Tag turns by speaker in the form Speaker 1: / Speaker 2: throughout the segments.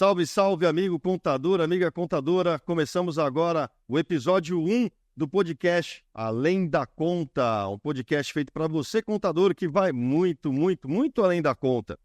Speaker 1: Salve, salve, amigo contador, amiga contadora. Começamos agora o episódio 1 do podcast Além da Conta, um podcast feito para você, contador, que vai muito, muito, muito além da conta.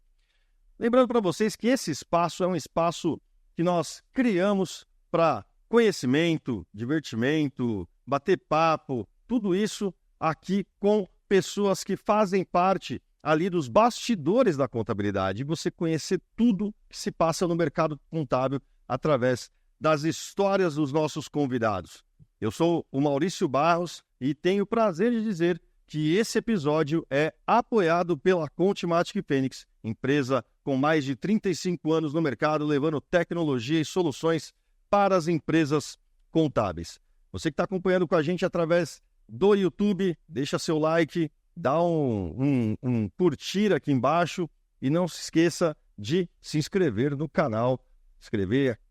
Speaker 1: Lembrando para vocês que esse espaço é um espaço que nós criamos para conhecimento, divertimento, bater papo, tudo isso aqui com pessoas que fazem parte ali dos bastidores da contabilidade, e você conhecer tudo que se passa no mercado contábil através das histórias dos nossos convidados. Eu sou o Maurício Barros e tenho o prazer de dizer que esse episódio é apoiado pela Contimatic Fênix, empresa com mais de 35 anos no mercado, levando tecnologia e soluções para as empresas contábeis. Você que está acompanhando com a gente através do YouTube, deixa seu like, dá um curtir aqui embaixo e não se esqueça de se inscrever no canal,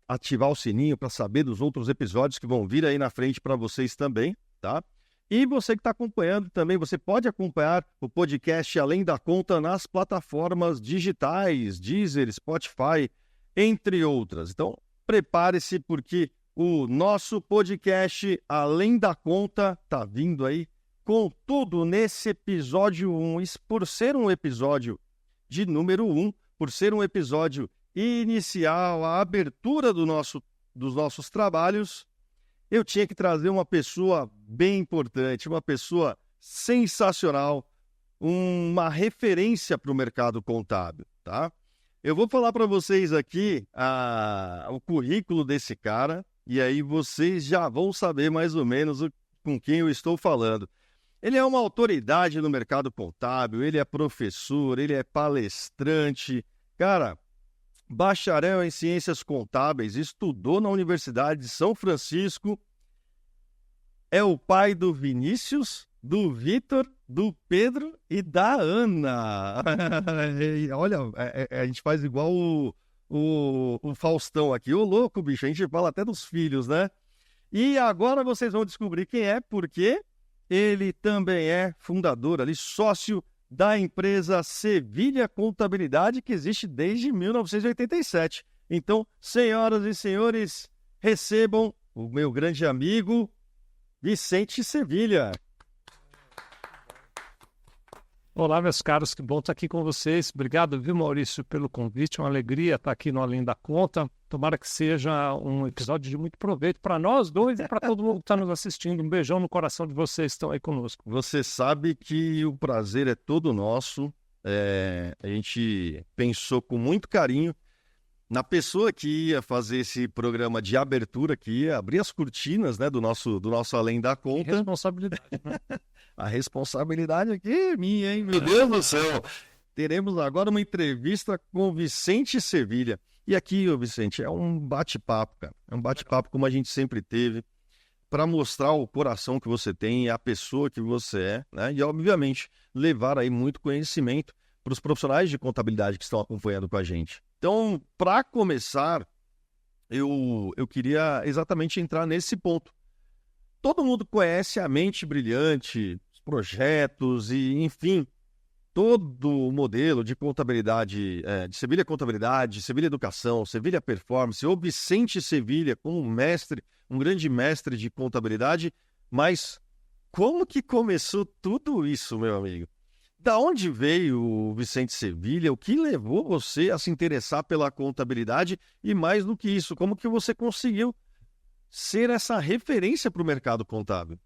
Speaker 1: ativar o sininho para saber dos outros episódios que vão vir aí na frente para vocês também, tá? E você que está acompanhando também, você pode acompanhar o podcast Além da Conta nas plataformas digitais, Deezer, Spotify, entre outras. Então, prepare-se porque o nosso podcast Além da Conta está vindo aí com tudo nesse episódio 1. E por ser um episódio de número 1, por ser um episódio inicial, a abertura dos nossos trabalhos, eu tinha que trazer uma pessoa bem importante, uma pessoa sensacional, uma referência para o mercado contábil, tá? Eu vou falar para vocês aqui o currículo desse cara, e aí vocês já vão saber mais ou menos com quem eu estou falando. Ele é uma autoridade no mercado contábil, ele é professor, ele é palestrante, cara, bacharel em ciências contábeis, estudou na Universidade de São Francisco, é o pai do Vinícius, do Vitor, do Pedro e da Ana. Olha, a gente faz igual o Faustão aqui. Ô louco, bicho, a gente fala até dos filhos, né? E agora vocês vão descobrir quem é, porque ele também é fundador, ali, sócio da empresa Sevilha Contabilidade, que existe desde 1987. Então, senhoras e senhores, recebam o meu grande amigo Vicente Sevilha.
Speaker 2: Olá, meus caros, que bom estar aqui com vocês. Obrigado, viu, Maurício, pelo convite. Uma alegria estar aqui no Além da Conta. Tomara que seja um episódio de muito proveito para nós dois e para todo mundo que está nos assistindo. Um beijão no coração de vocês que estão aí conosco.
Speaker 1: Você sabe que o prazer é todo nosso. A gente pensou com muito carinho na pessoa que ia fazer esse programa de abertura, que ia abrir as cortinas, né, do nosso Além da Conta.
Speaker 2: Responsabilidade, né?
Speaker 1: A responsabilidade aqui é minha, hein? Meu Deus do céu! Teremos agora uma entrevista com o Vicente Sevilha. E aqui, ô Vicente, é um bate-papo, cara. É um bate-papo como a gente sempre teve, para mostrar o coração que você tem, a pessoa que você é, né? E, obviamente, levar aí muito conhecimento para os profissionais de contabilidade que estão acompanhando com a gente. Então, para começar, eu queria exatamente entrar nesse ponto. Todo mundo conhece a Mente Brilhante, os projetos e, enfim, todo o modelo de contabilidade, de Sevilha Contabilidade, Sevilha Educação, Sevilha Performance, ou Vicente Sevilha como mestre, um grande mestre de contabilidade. Mas como que começou tudo isso, meu amigo? Da onde veio o Vicente Sevilha? O que levou você a se interessar pela contabilidade? E mais do que isso, como que você conseguiu ser essa referência para o mercado contábil?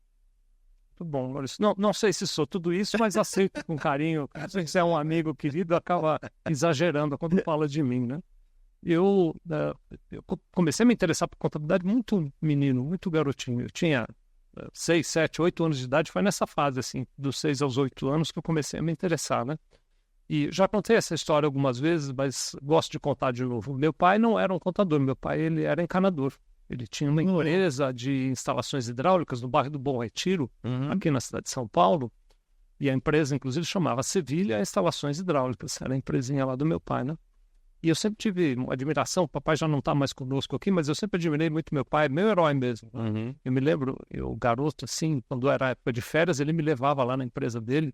Speaker 2: Muito bom, Maurício. Não sei se sou tudo isso, mas aceito com carinho. Se você é um amigo querido, acaba exagerando quando fala de mim, né? Eu comecei a me interessar por contabilidade muito menino, muito garotinho. Eu tinha 6, 7, 8 anos de idade, foi nessa fase, assim, dos 6 aos 8 anos que eu comecei a me interessar, né? E já contei essa história algumas vezes, mas gosto de contar de novo. Meu pai não era um contador, meu pai ele era encanador. Ele tinha uma empresa de instalações hidráulicas no bairro do Bom Retiro, aqui na cidade de São Paulo, e a empresa, inclusive, chamava Sevilha Instalações Hidráulicas, era a empresinha lá do meu pai, né? E eu sempre tive uma admiração, o papai já não está mais conosco aqui, mas eu sempre admirei muito meu pai, meu herói mesmo. Né? Eu me lembro, eu garoto, assim, quando era época de férias, ele me levava lá na empresa dele.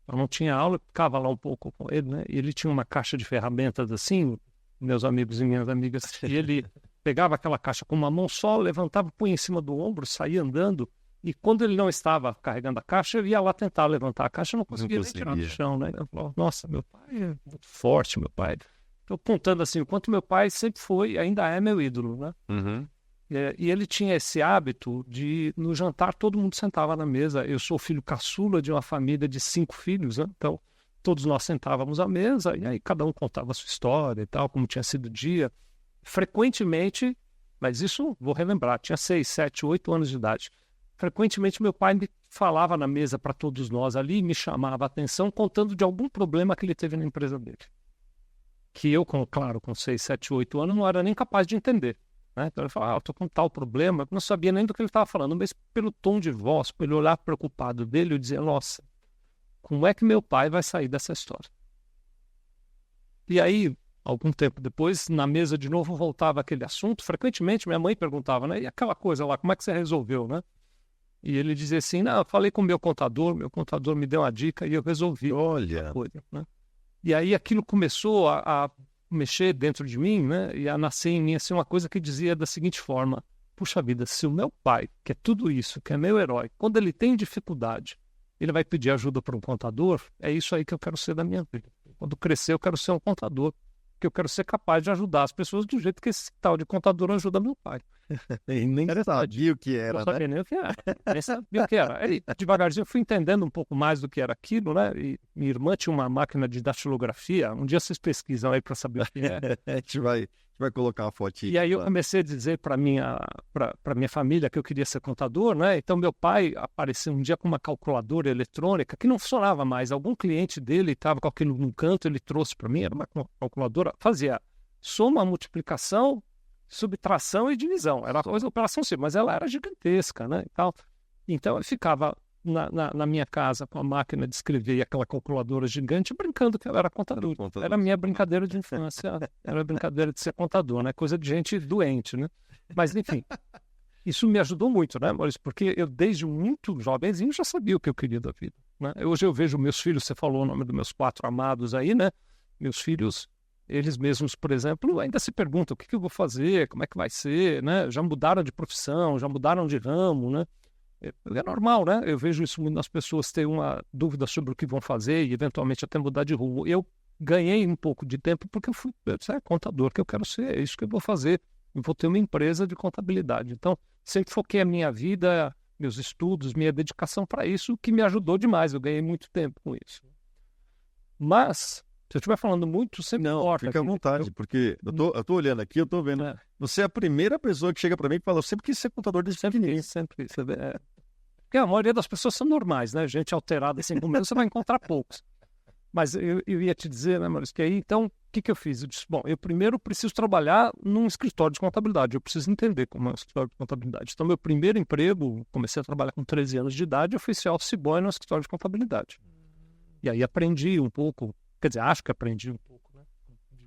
Speaker 2: Eu não tinha aula, eu ficava lá um pouco com ele, né? E ele tinha uma caixa de ferramentas, assim, meus amigos e minhas amigas, e ele pegava aquela caixa com uma mão só, levantava, punha em cima do ombro, saía andando, e quando ele não estava carregando a caixa, eu ia lá tentar levantar a caixa, eu não conseguia nem tirar do chão, né? Eu falava, nossa, meu pai é muito forte, meu pai. Estou contando assim, o quanto meu pai sempre foi, ainda é meu ídolo, né?
Speaker 1: Uhum.
Speaker 2: E ele tinha esse hábito de, no jantar, todo mundo sentava na mesa. Eu sou filho caçula de uma família de 5 filhos, né? Então, todos nós sentávamos à mesa e aí cada um contava a sua história e tal, como tinha sido o dia. Frequentemente, mas isso vou relembrar, tinha 6, 7, 8 anos de idade. Frequentemente, meu pai me falava na mesa para todos nós ali, me chamava a atenção, contando de algum problema que ele teve na empresa dele. Que eu, claro, com 6, 7, 8 anos, não era nem capaz de entender. Né? Então ele falava, eu estou com tal problema, eu não sabia nem do que ele estava falando, mas pelo tom de voz, pelo olhar preocupado dele, eu dizia, nossa, como é que meu pai vai sair dessa história? E aí, algum tempo depois, na mesa de novo voltava aquele assunto, frequentemente minha mãe perguntava, né, e aquela coisa lá, como é que você resolveu, né? E ele dizia assim, não, eu falei com o meu contador me deu uma dica e eu resolvi.
Speaker 1: Olha,
Speaker 2: coisa, né? E aí aquilo começou a mexer dentro de mim, né? E a nascer em mim assim, uma coisa que dizia da seguinte forma, puxa vida, se o meu pai, que é tudo isso, que é meu herói, quando ele tem dificuldade, ele vai pedir ajuda para um contador, é isso aí que eu quero ser da minha vida. Quando crescer, eu quero ser um contador, porque eu quero ser capaz de ajudar as pessoas do jeito que esse tal de contador ajuda meu pai.
Speaker 1: e nem sabia o que era,
Speaker 2: não sabia nem o que era. Nem sabia o que era. Aí, devagarzinho, eu fui entendendo um pouco mais do que era aquilo, né? E minha irmã tinha uma máquina de datilografia. Um dia vocês pesquisam aí para saber o que é.
Speaker 1: A gente vai colocar uma fotinha.
Speaker 2: E aí eu comecei a dizer para minha família que eu queria ser contador, né? Então meu pai apareceu um dia com uma calculadora eletrônica que não funcionava mais. Algum cliente dele estava com aquilo num canto, ele trouxe para mim, era uma calculadora, fazia soma, multiplicação, subtração e divisão. Era uma operação simples, mas ela era gigantesca, né? Então eu ficava na minha casa com a máquina de escrever e aquela calculadora gigante, brincando que eu era contador. Era a minha brincadeira de infância, era a brincadeira de ser contador, né? Coisa de gente doente, né? Mas, enfim, isso me ajudou muito, né, Maurício? Porque eu, desde muito jovenzinho, já sabia o que eu queria da vida, né? Hoje eu vejo meus filhos, você falou o nome dos meus 4 amados aí, né? Meus filhos, eles mesmos, por exemplo, ainda se perguntam o que eu vou fazer, como é que vai ser, né? Já mudaram de profissão, já mudaram de ramo, né? É normal, né? Eu vejo isso muito nas pessoas ter uma dúvida sobre o que vão fazer e eventualmente até mudar de rumo. Eu ganhei um pouco de tempo porque eu fui contador que eu quero ser, é isso que eu vou fazer. Eu vou ter uma empresa de contabilidade. Então, sempre foquei a minha vida, meus estudos, minha dedicação para isso, que me ajudou demais. Eu ganhei muito tempo com isso. Mas, se eu estiver falando muito, sempre corta.
Speaker 1: Fica à vontade, porque eu tô olhando aqui, eu tô vendo. Você é a primeira pessoa que chega para mim e fala, eu sempre quis ser contador desde pequenininho.
Speaker 2: Sempre. Porque a maioria das pessoas são normais, né? Gente alterada assim como eu, você vai encontrar poucos. Mas eu ia te dizer, né, Maurício, que aí, então, o que eu fiz? Eu disse, bom, eu primeiro preciso trabalhar num escritório de contabilidade, eu preciso entender como é um escritório de contabilidade. Então, meu primeiro emprego, comecei a trabalhar com 13 anos de idade, eu fui ser office boy no escritório de contabilidade. E aí aprendi um pouco, quer dizer, acho que aprendi um pouco, né?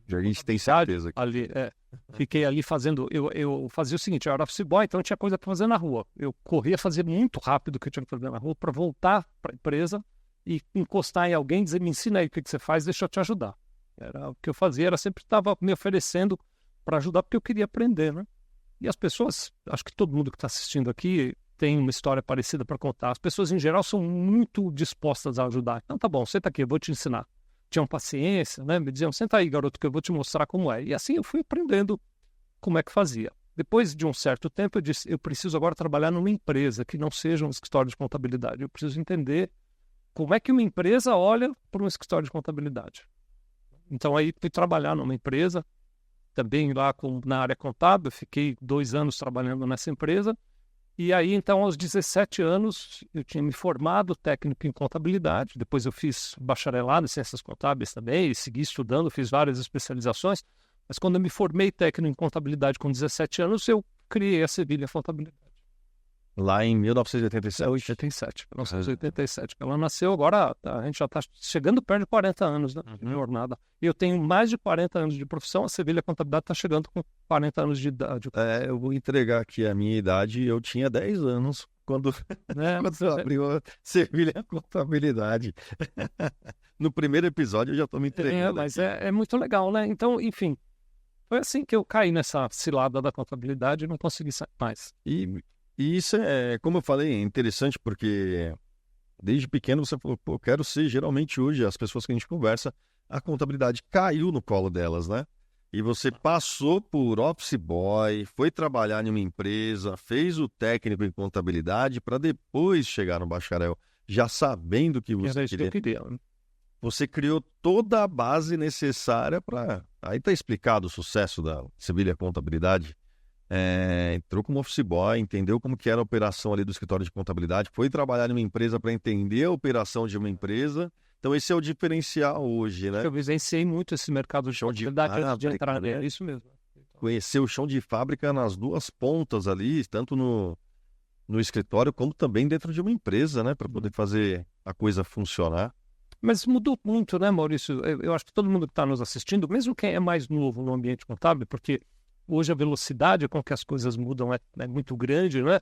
Speaker 1: Já a gente tem certeza.
Speaker 2: Ali, fiquei ali fazendo, eu fazia o seguinte, eu era office boy, então eu tinha coisa para fazer na rua. Eu corria fazer muito rápido o que eu tinha que fazer na rua para voltar para a empresa e encostar em alguém e dizer, me ensina aí o que você faz, deixa eu te ajudar. Era o que eu fazia, era sempre estava me oferecendo para ajudar porque eu queria aprender, né? E as pessoas, acho que todo mundo que está assistindo aqui tem uma história parecida para contar. As pessoas em geral são muito dispostas a ajudar. Então tá bom, senta aqui, eu vou te ensinar. Tinham paciência, né? Me diziam, senta aí, garoto, que eu vou te mostrar como é. E assim eu fui aprendendo como é que fazia. Depois de um certo tempo, eu disse, eu preciso agora trabalhar numa empresa que não seja um escritório de contabilidade. Eu preciso entender como é que uma empresa olha para um escritório de contabilidade. Então aí fui trabalhar numa empresa, também lá na área contábil, fiquei 2 anos trabalhando nessa empresa. E aí, então, aos 17 anos, eu tinha me formado técnico em contabilidade. Depois eu fiz bacharelado em ciências contábeis também, e segui estudando, fiz várias especializações. Mas quando eu me formei técnico em contabilidade com 17 anos, eu criei a Sevilha Contabilidade.
Speaker 1: Lá em 1987?
Speaker 2: 1987. Ela nasceu agora, a gente já está chegando perto de 40 anos, né, de jornada. Eu tenho mais de 40 anos de profissão, a Sevilha Contabilidade está chegando com 40 anos de idade.
Speaker 1: Eu vou entregar aqui a minha idade, eu tinha 10 anos quando eu abri a Sevilha Contabilidade. No primeiro episódio eu já estou me entregando.
Speaker 2: Mas é muito legal, né? Então, enfim, foi assim que eu caí nessa cilada da contabilidade e não consegui sair mais.
Speaker 1: E isso como eu falei, é interessante porque desde pequeno você falou, pô, eu quero ser, geralmente hoje, as pessoas que a gente conversa, a contabilidade caiu no colo delas, né? E você passou por office boy, foi trabalhar em uma empresa, fez o técnico em contabilidade para depois chegar no bacharel, já sabendo o que você
Speaker 2: Era isso que eu
Speaker 1: queria.
Speaker 2: queria. Né?
Speaker 1: Você criou toda a base necessária para... Aí está explicado o sucesso da Sevilha Contabilidade. Entrou como office boy, entendeu como que era a operação ali do escritório de contabilidade, foi trabalhar em uma empresa para entender a operação de uma empresa. Então esse é o diferencial hoje, né?
Speaker 2: Eu vivenciei muito esse mercado de contabilidade antes de entrar nele. É isso mesmo.
Speaker 1: Conhecer o chão de fábrica nas duas pontas ali, tanto no escritório como também dentro de uma empresa, né? Para poder fazer a coisa funcionar.
Speaker 2: Mas mudou muito, né, Maurício? Eu acho que todo mundo que está nos assistindo, mesmo quem é mais novo no ambiente contábil, porque hoje a velocidade com que as coisas mudam é muito grande, né?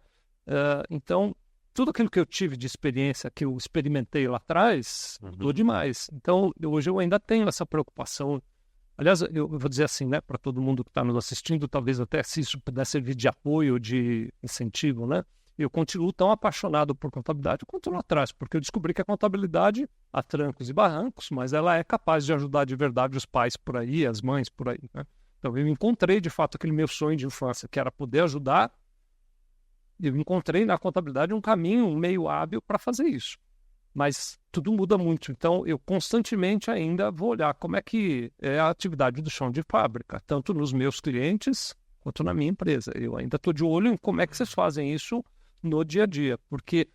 Speaker 2: Então, tudo aquilo que eu tive de experiência, que eu experimentei lá atrás, mudou demais. Então, hoje eu ainda tenho essa preocupação. Aliás, eu vou dizer assim, né, para todo mundo que está nos assistindo, talvez até se isso pudesse servir de apoio, de incentivo, né? Eu continuo tão apaixonado por contabilidade quanto lá atrás, porque eu descobri que a contabilidade, há trancos e barrancos, mas ela é capaz de ajudar de verdade os pais por aí, as mães por aí, né? Então, eu encontrei, de fato, aquele meu sonho de infância, que era poder ajudar. Eu encontrei na contabilidade um caminho meio hábil para fazer isso. Mas tudo muda muito. Então, eu constantemente ainda vou olhar como é que é a atividade do chão de fábrica, tanto nos meus clientes quanto na minha empresa. Eu ainda estou de olho em como é que vocês fazem isso no dia a dia, porque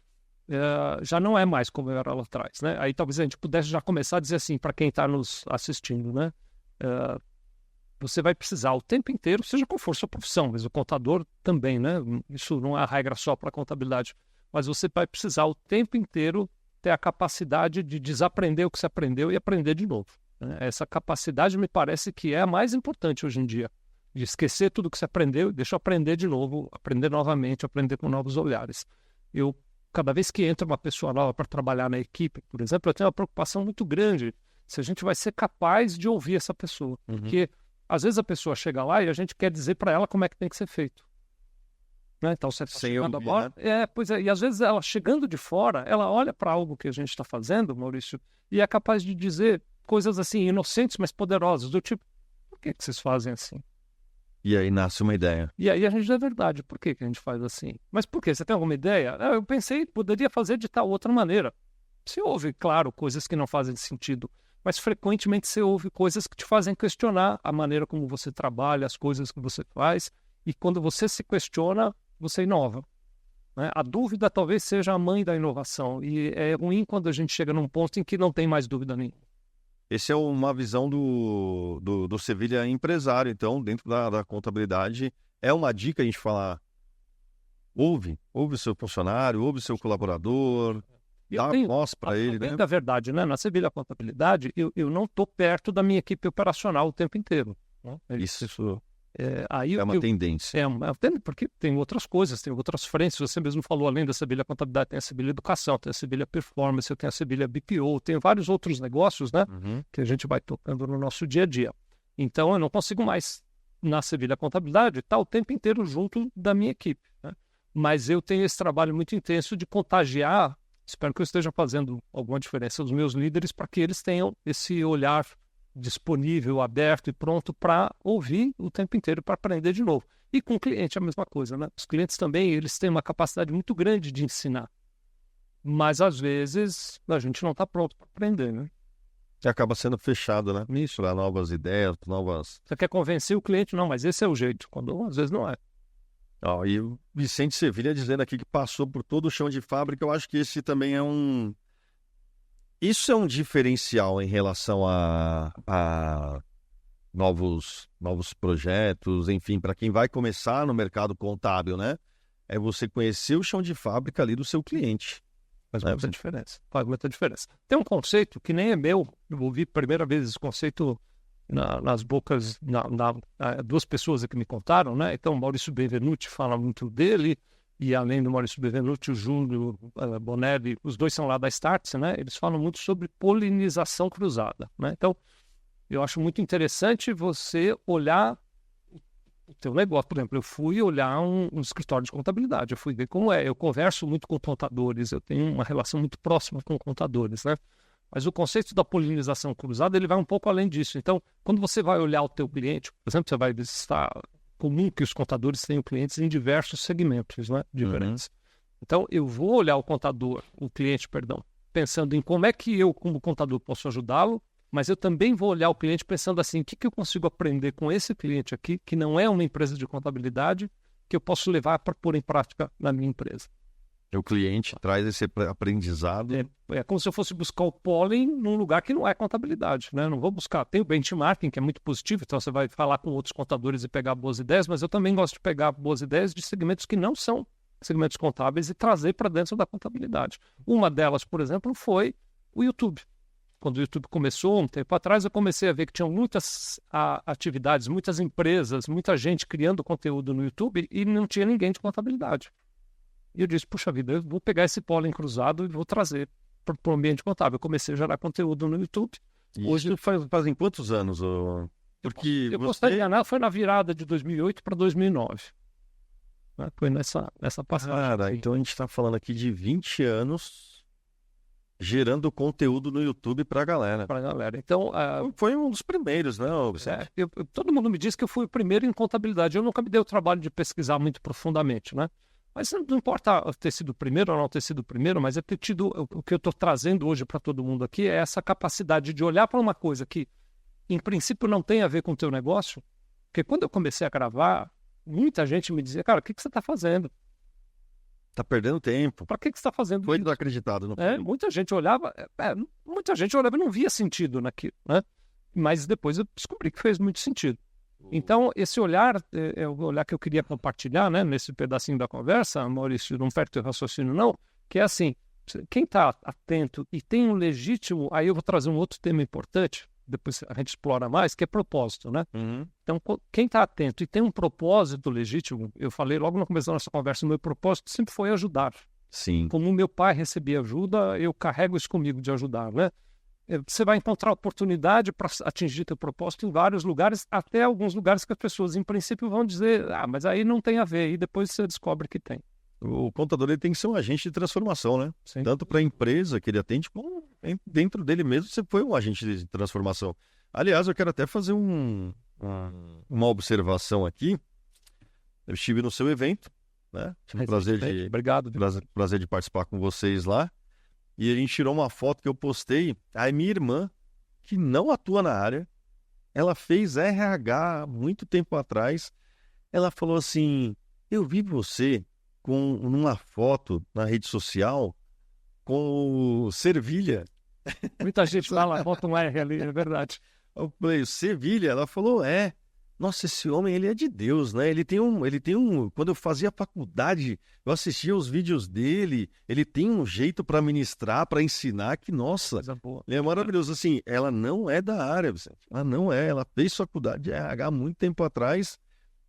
Speaker 2: já não é mais como era lá atrás, né? Aí talvez a gente pudesse já começar a dizer assim, para quem está nos assistindo, né? Você vai precisar o tempo inteiro, seja qual for sua profissão, mas o contador também, né? Isso não é a regra só para a contabilidade, mas você vai precisar o tempo inteiro ter a capacidade de desaprender o que você aprendeu e aprender de novo. Né? Essa capacidade me parece que é a mais importante hoje em dia, de esquecer tudo que você aprendeu e deixa eu aprender de novo, aprender novamente, aprender com novos olhares. Cada vez que entra uma pessoa nova para trabalhar na equipe, por exemplo, eu tenho uma preocupação muito grande se a gente vai ser capaz de ouvir essa pessoa, porque às vezes a pessoa chega lá e a gente quer dizer para ela como é que tem que ser feito. Né? Então você está chegando agora. Né? Pois é, e às vezes ela chegando de fora, ela olha para algo que a gente está fazendo, Maurício, e é capaz de dizer coisas assim, inocentes, mas poderosas, do tipo, por que vocês fazem assim?
Speaker 1: E aí nasce uma ideia.
Speaker 2: E aí a gente diz a verdade, por que a gente faz assim? Mas por quê? Você tem alguma ideia? Eu pensei, poderia fazer de tal outra maneira. Você ouve, claro, coisas que não fazem sentido, mas frequentemente você ouve coisas que te fazem questionar a maneira como você trabalha, as coisas que você faz, e quando você se questiona, você inova. Né? A dúvida talvez seja a mãe da inovação, e é ruim quando a gente chega num ponto em que não tem mais dúvida nenhuma.
Speaker 1: Essa é uma visão do Sevilha empresário, então, dentro da contabilidade. É uma dica a gente falar, ouve o seu funcionário, ouve o seu colaborador, dá voz para ele, né?
Speaker 2: Da verdade, né? Na Sevilha Contabilidade, eu não estou perto da minha equipe operacional o tempo inteiro. Né?
Speaker 1: Isso
Speaker 2: aí
Speaker 1: é uma tendência.
Speaker 2: Porque tem outras coisas, tem outras frentes. Você mesmo falou, além da Sevilha Contabilidade, tem a Sevilha Educação, tem a Sevilha Performance, tem a Sevilha BPO, tem vários outros negócios, né? Que a gente vai tocando no nosso dia a dia. Então, eu não consigo mais, na Sevilha Contabilidade, estar o tempo inteiro junto da minha equipe. Né? Mas eu tenho esse trabalho muito intenso de contagiar. Espero que eu esteja fazendo alguma diferença aos meus líderes para que eles tenham esse olhar disponível, aberto e pronto para ouvir o tempo inteiro, para aprender de novo. E com o cliente é a mesma coisa, né? Os clientes também, eles têm uma capacidade muito grande de ensinar. Mas, às vezes, a gente não está pronto para aprender, né?
Speaker 1: E acaba sendo fechado, né?
Speaker 2: Isso.
Speaker 1: Para novas ideias, novas...
Speaker 2: Você quer convencer o cliente? Não, mas esse é o jeito. Quando às vezes não é.
Speaker 1: E o Vicente Sevilha dizendo aqui que passou por todo o chão de fábrica, eu acho que esse também é um... Isso é um diferencial em relação a novos projetos, enfim, para quem vai começar no mercado contábil, né? É você conhecer o chão de fábrica ali do seu cliente.
Speaker 2: Faz muita diferença. Faz muita diferença. Tem um conceito que nem é meu. Eu ouvi a primeira vez esse conceito nas bocas, duas pessoas que me contaram, né? Então, Maurício Benvenuti fala muito dele, e além do Maurício Benvenuti, o Júlio Bonelli, os dois são lá da Startse, né? Eles falam muito sobre polinização cruzada, né? Então, eu acho muito interessante você olhar o teu negócio. Por exemplo, eu fui olhar um escritório de contabilidade, eu fui ver como é. Eu converso muito com contadores, eu tenho uma relação muito próxima com contadores, né? Mas o conceito da polinização cruzada, ele vai um pouco além disso. Então, quando você vai olhar o teu cliente, por exemplo, você vai visitar, comum que os contadores tenham clientes em diversos segmentos, né, diferentes. Então, eu vou olhar o cliente, pensando em como é que eu, como contador, posso ajudá-lo, mas eu também vou olhar o cliente pensando assim, o que eu consigo aprender com esse cliente aqui, que não é uma empresa de contabilidade, que eu posso levar para pôr em prática na minha empresa.
Speaker 1: O cliente traz esse aprendizado.
Speaker 2: É como se eu fosse buscar o pólen num lugar que não é contabilidade, né? Não vou buscar. Tem o benchmarking, que é muito positivo, então você vai falar com outros contadores e pegar boas ideias, mas eu também gosto de pegar boas ideias de segmentos que não são segmentos contábeis e trazer para dentro da contabilidade. Uma delas, por exemplo, foi o YouTube. Quando o YouTube começou, um tempo atrás, eu comecei a ver que tinham muitas atividades, muitas empresas, muita gente criando conteúdo no YouTube e não tinha ninguém de contabilidade. E eu disse, puxa vida, eu vou pegar esse pólen cruzado e vou trazer para o ambiente contábil. Eu comecei a gerar conteúdo no YouTube.
Speaker 1: Hoje fazem quantos anos?
Speaker 2: Porque eu gostaria de enganar, foi na virada de 2008 para 2009. Né? Foi nessa passagem.
Speaker 1: Cara, então a gente está falando aqui de 20 anos gerando conteúdo no YouTube para a galera.
Speaker 2: Para a galera. Então,
Speaker 1: foi um dos primeiros, né?
Speaker 2: Todo mundo me diz que eu fui o primeiro em contabilidade. Eu nunca me dei o trabalho de pesquisar muito profundamente, né? Mas não importa ter sido o primeiro ou não ter sido o primeiro, mas é ter tido, o que eu estou trazendo hoje para todo mundo aqui é essa capacidade de olhar para uma coisa que, em princípio, não tem a ver com o teu negócio. Porque quando eu comecei a gravar, muita gente me dizia, cara, o que você está fazendo?
Speaker 1: Está perdendo tempo.
Speaker 2: Para que você está fazendo
Speaker 1: Foi
Speaker 2: isso?
Speaker 1: Desacreditado. Não
Speaker 2: muita gente olhava e não via sentido naquilo, né? Mas depois eu descobri que fez muito sentido. Então, esse olhar é o olhar que eu queria compartilhar, né, nesse pedacinho da conversa, Maurício, não perde teu raciocínio não, que é assim, quem está atento e tem um legítimo, aí eu vou trazer um outro tema importante, depois a gente explora mais, que é propósito, né? Então, quem está atento e tem um propósito legítimo, eu falei logo no começo da nossa conversa, o meu propósito sempre foi ajudar.
Speaker 1: Sim.
Speaker 2: Como meu pai recebia ajuda, eu carrego isso comigo de ajudar, né? Você vai encontrar oportunidade para atingir teu propósito em vários lugares, até alguns lugares que as pessoas, em princípio, vão dizer, mas aí não tem a ver, e depois você descobre que tem.
Speaker 1: O contador ele tem que ser um agente de transformação, né?
Speaker 2: Sim.
Speaker 1: Tanto para a empresa que ele atende, como dentro dele mesmo você foi um agente de transformação. Aliás, eu quero até fazer uma observação aqui. Eu estive no seu evento, né? Tive o prazer de participar com vocês lá. E a gente tirou uma foto que eu postei. A minha irmã, que não atua na área, ela fez RH muito tempo atrás. Ela falou assim, eu vi você numa foto na rede social com o Servilha.
Speaker 2: Muita gente fala, bota um R ali, é verdade.
Speaker 1: Eu falei, o Servilha? Ela falou, nossa, esse homem, ele é de Deus, né? Ele tem um... Quando eu fazia faculdade, eu assistia os vídeos dele, ele tem um jeito para ministrar, para ensinar, que, nossa, ele é maravilhoso. Assim, ela não é da área, Vicente. Ela não é, ela fez faculdade de RH muito tempo atrás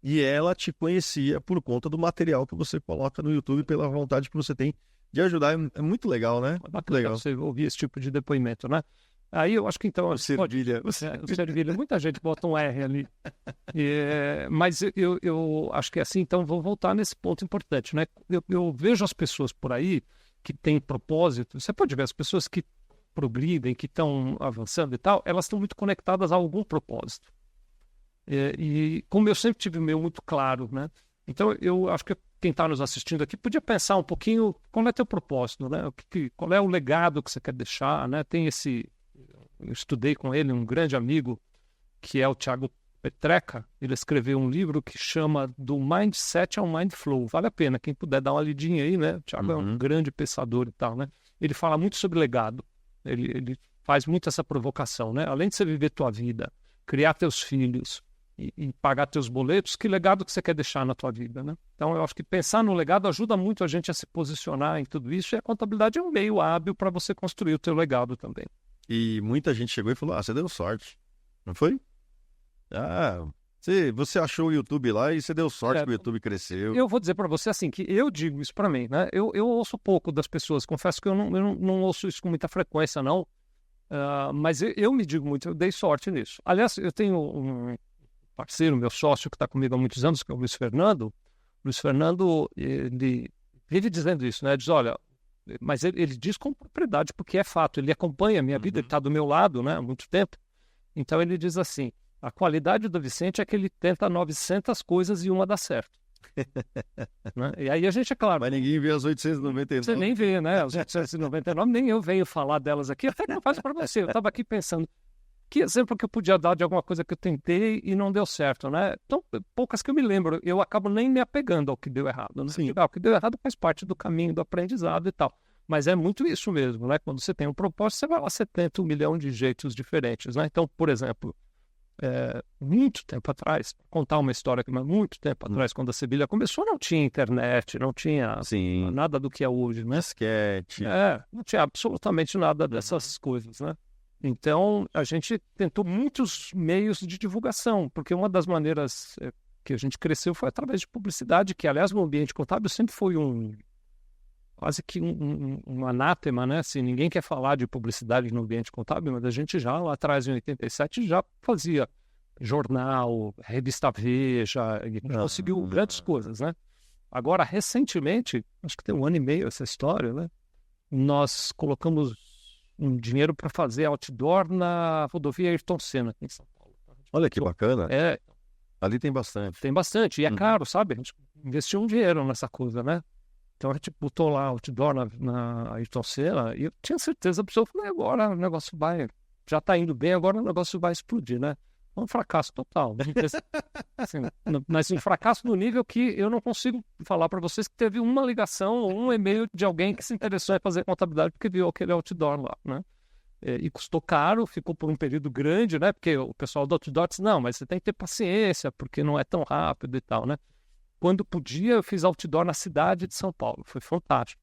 Speaker 1: e ela te conhecia por conta do material que você coloca no YouTube, pela vontade que você tem de ajudar. É muito legal, né?
Speaker 2: Muito legal você ouvir esse tipo de depoimento, né? Aí eu acho que então...
Speaker 1: O Servilha.
Speaker 2: O Servilha, muita gente bota um R ali. Mas eu acho que é assim, então vou voltar nesse ponto importante, né? Eu vejo as pessoas por aí que têm propósito. Você pode ver as pessoas que progridem, que estão avançando e tal, elas estão muito conectadas a algum propósito. E como eu sempre tive o meu muito claro, né? Então eu acho que quem está nos assistindo aqui podia pensar um pouquinho qual é teu propósito, né? Qual é o legado que você quer deixar, né? Tem esse... Eu estudei com ele, um grande amigo, que é o Thiago Petreca. Ele escreveu um livro que chama Do Mindset ao Mind Flow. Vale a pena, quem puder dar uma lidinha aí, né? O Thiago é um grande pensador e tal, né? Ele fala muito sobre legado. Ele faz muito essa provocação, né? Além de você viver tua vida, criar teus filhos e pagar teus boletos, que legado que você quer deixar na tua vida, né? Então, eu acho que pensar no legado ajuda muito a gente a se posicionar em tudo isso, e a contabilidade é um meio hábil para você construir o teu legado também.
Speaker 1: E muita gente chegou e falou, você deu sorte, não foi? Você achou o YouTube lá e você deu sorte que o YouTube cresceu.
Speaker 2: Eu vou dizer para você assim, que eu digo isso para mim, né? Eu ouço pouco das pessoas, confesso que eu não ouço isso com muita frequência, não. Mas eu me digo muito, eu dei sorte nisso. Aliás, eu tenho parceiro, meu sócio que está comigo há muitos anos, que é o Luiz Fernando. Luiz Fernando, ele vive dizendo isso, né? Diz, olha, mas ele diz com propriedade, porque é fato, ele acompanha a minha vida, ele está do meu lado, né, há muito tempo. Então ele diz assim, a qualidade do Vicente é que ele tenta 900 coisas e uma dá certo. Né? E aí a gente, é claro...
Speaker 1: Mas ninguém vê as 899.
Speaker 2: Você nem vê, né? As 899, nem eu venho falar delas aqui, até que eu faço para você. Eu estava aqui pensando, que exemplo que eu podia dar de alguma coisa que eu tentei e não deu certo, né? Então, poucas que eu me lembro, eu acabo nem me apegando ao que deu errado, né?
Speaker 1: Sim.
Speaker 2: O que deu errado faz parte do caminho do aprendizado e tal. Mas é muito isso mesmo, né? Quando você tem um propósito, você vai lá, você tenta 1 milhão de jeitos diferentes, né? Então, por exemplo, muito tempo atrás, contar uma história que, mas muito tempo atrás, quando a Sevilha começou, não tinha internet, não tinha nada do que é hoje, né?
Speaker 1: Disquete.
Speaker 2: Não tinha absolutamente nada dessas coisas, né? Então, a gente tentou muitos meios de divulgação, porque uma das maneiras que a gente cresceu foi através de publicidade, que, aliás, no ambiente contábil sempre foi quase que um anátema, né? Assim, ninguém quer falar de publicidade no ambiente contábil, mas a gente já, lá atrás, em 87, já fazia jornal, revista Veja, e a gente conseguiu grandes coisas, né? Agora, recentemente, acho que tem 1 ano e meio essa história, né? Nós colocamos um dinheiro para fazer outdoor na rodovia Ayrton Senna, aqui em São Paulo.
Speaker 1: Olha que bacana. Ali tem bastante.
Speaker 2: Tem bastante, e é caro, sabe? A gente investiu um dinheiro nessa coisa, né? Então a gente botou lá outdoor na Ayrton Senna e eu tinha certeza absoluta, falei, agora o negócio já está indo bem, agora o negócio vai explodir, né? Um fracasso total. Assim, mas um fracasso no nível que eu não consigo falar para vocês que teve uma ligação ou um e-mail de alguém que se interessou em fazer contabilidade porque viu aquele outdoor lá, né? E custou caro, ficou por um período grande, né? Porque o pessoal do outdoor disse, não, mas você tem que ter paciência, porque não é tão rápido e tal, né? Quando podia, eu fiz outdoor na cidade de São Paulo. Foi fantástico.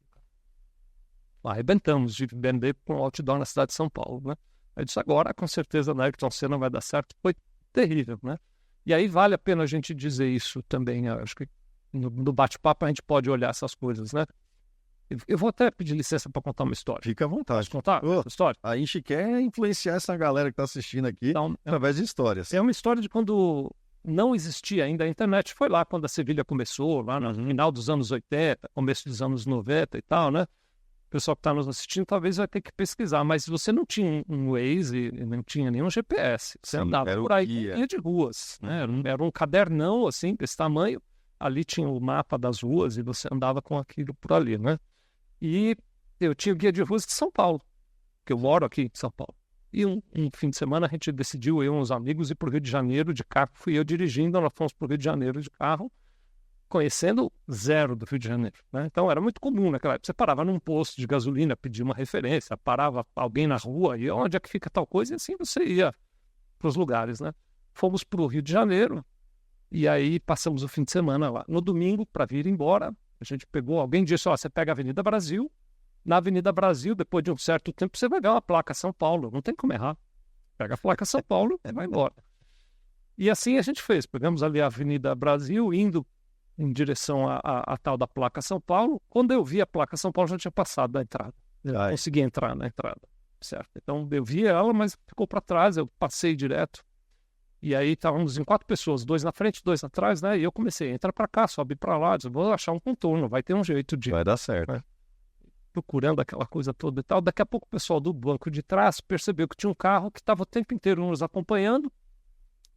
Speaker 2: Arrebentamos de vender com outdoor na cidade de São Paulo, né? Eu disse, agora, com certeza, na Ayrton Senna vai dar certo. Foi terrível, né? E aí vale a pena a gente dizer isso também. Acho que no bate-papo a gente pode olhar essas coisas, né? Eu vou até pedir licença para contar uma história.
Speaker 1: Fica à vontade.
Speaker 2: Posso contar essa história?
Speaker 1: A gente quer influenciar essa galera que está assistindo aqui através de histórias.
Speaker 2: É uma história de quando não existia ainda a internet. Foi lá quando a Sevilha começou, lá no final dos anos 80, começo dos anos 90 e tal, né? O pessoal que está nos assistindo talvez vai ter que pesquisar, mas você não tinha um Waze, não tinha nenhum GPS. Você andava por aí, guia de ruas, né? Era um cadernão, assim, desse tamanho. Ali tinha o mapa das ruas e você andava com aquilo por ali, né? E eu tinha o guia de ruas de São Paulo, que eu moro aqui em São Paulo. E um fim de semana a gente decidiu, eu e uns amigos, ir para o Rio de Janeiro de carro. Fui eu dirigindo, nós fomos para o Rio de Janeiro de carro, conhecendo zero do Rio de Janeiro, né? Então era muito comum naquela época. Você parava num posto de gasolina, pedia uma referência, parava alguém na rua e onde é que fica tal coisa, e assim você ia para os lugares, né? Fomos para o Rio de Janeiro e aí passamos o fim de semana lá. No domingo, para vir embora, a gente pegou, alguém disse, você pega a Avenida Brasil, na Avenida Brasil, depois de um certo tempo, você vai ver uma placa São Paulo, não tem como errar. Pega a placa São Paulo e vai embora. E assim a gente fez, pegamos ali a Avenida Brasil, indo em direção à tal da placa São Paulo. Quando eu vi a placa São Paulo, já tinha passado da entrada. Eu consegui entrar na entrada, certo? Então eu vi ela, mas ficou para trás, eu passei direto. E aí estávamos em 4 pessoas, 2 na frente, 2 atrás, né? E eu comecei, entra para cá, sobe para lá, vou achar um contorno, vai ter um jeito de...
Speaker 1: Vai dar certo.
Speaker 2: Né? Procurando aquela coisa toda e tal. Daqui a pouco o pessoal do banco de trás percebeu que tinha um carro que estava o tempo inteiro nos acompanhando.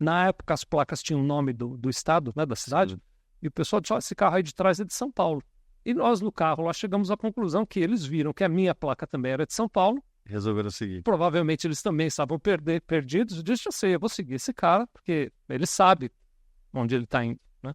Speaker 2: Na época as placas tinham o nome do estado, né, da cidade. Sim. E o pessoal disse, esse carro aí de trás é de São Paulo. E nós no carro lá chegamos à conclusão que eles viram que a minha placa também era de São Paulo.
Speaker 1: Resolveram seguir.
Speaker 2: Provavelmente eles também estavam perdidos. Eu disse, eu vou seguir esse cara, porque ele sabe onde ele está indo, né?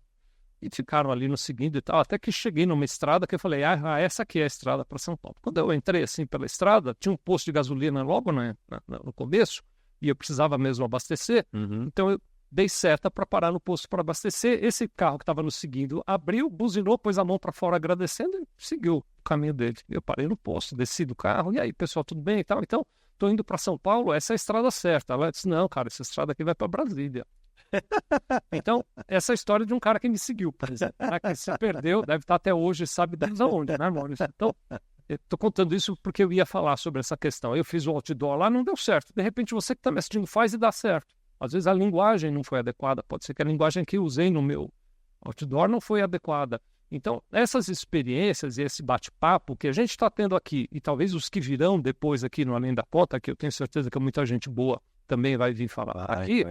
Speaker 2: E ficaram ali no seguindo e tal, até que cheguei numa estrada que eu falei, essa aqui é a estrada para São Paulo. Quando eu entrei assim pela estrada, tinha um posto de gasolina logo no começo, e eu precisava mesmo abastecer, então eu dei seta para parar no posto para abastecer. Esse carro que estava nos seguindo abriu, buzinou, pôs a mão para fora agradecendo e seguiu o caminho dele. Eu parei no posto, desci do carro, e aí, pessoal, tudo bem e tal? Então, estou indo para São Paulo, essa é a estrada certa. Ela disse, não, cara, essa estrada aqui vai para Brasília. Então, essa é a história de um cara que me seguiu, por exemplo, né? Que se perdeu, deve estar até hoje, sabe Deus aonde, né, Maurício? Então, eu estou contando isso porque eu ia falar sobre essa questão. Eu fiz o outdoor lá, não deu certo. De repente, você que está me assistindo faz e dá certo. Às vezes a linguagem não foi adequada, pode ser que a linguagem que eu usei no meu outdoor não foi adequada. Então, essas experiências e esse bate-papo que a gente está tendo aqui, e talvez os que virão depois aqui no Além da Conta, que eu tenho certeza que muita gente boa também vai vir falar aqui,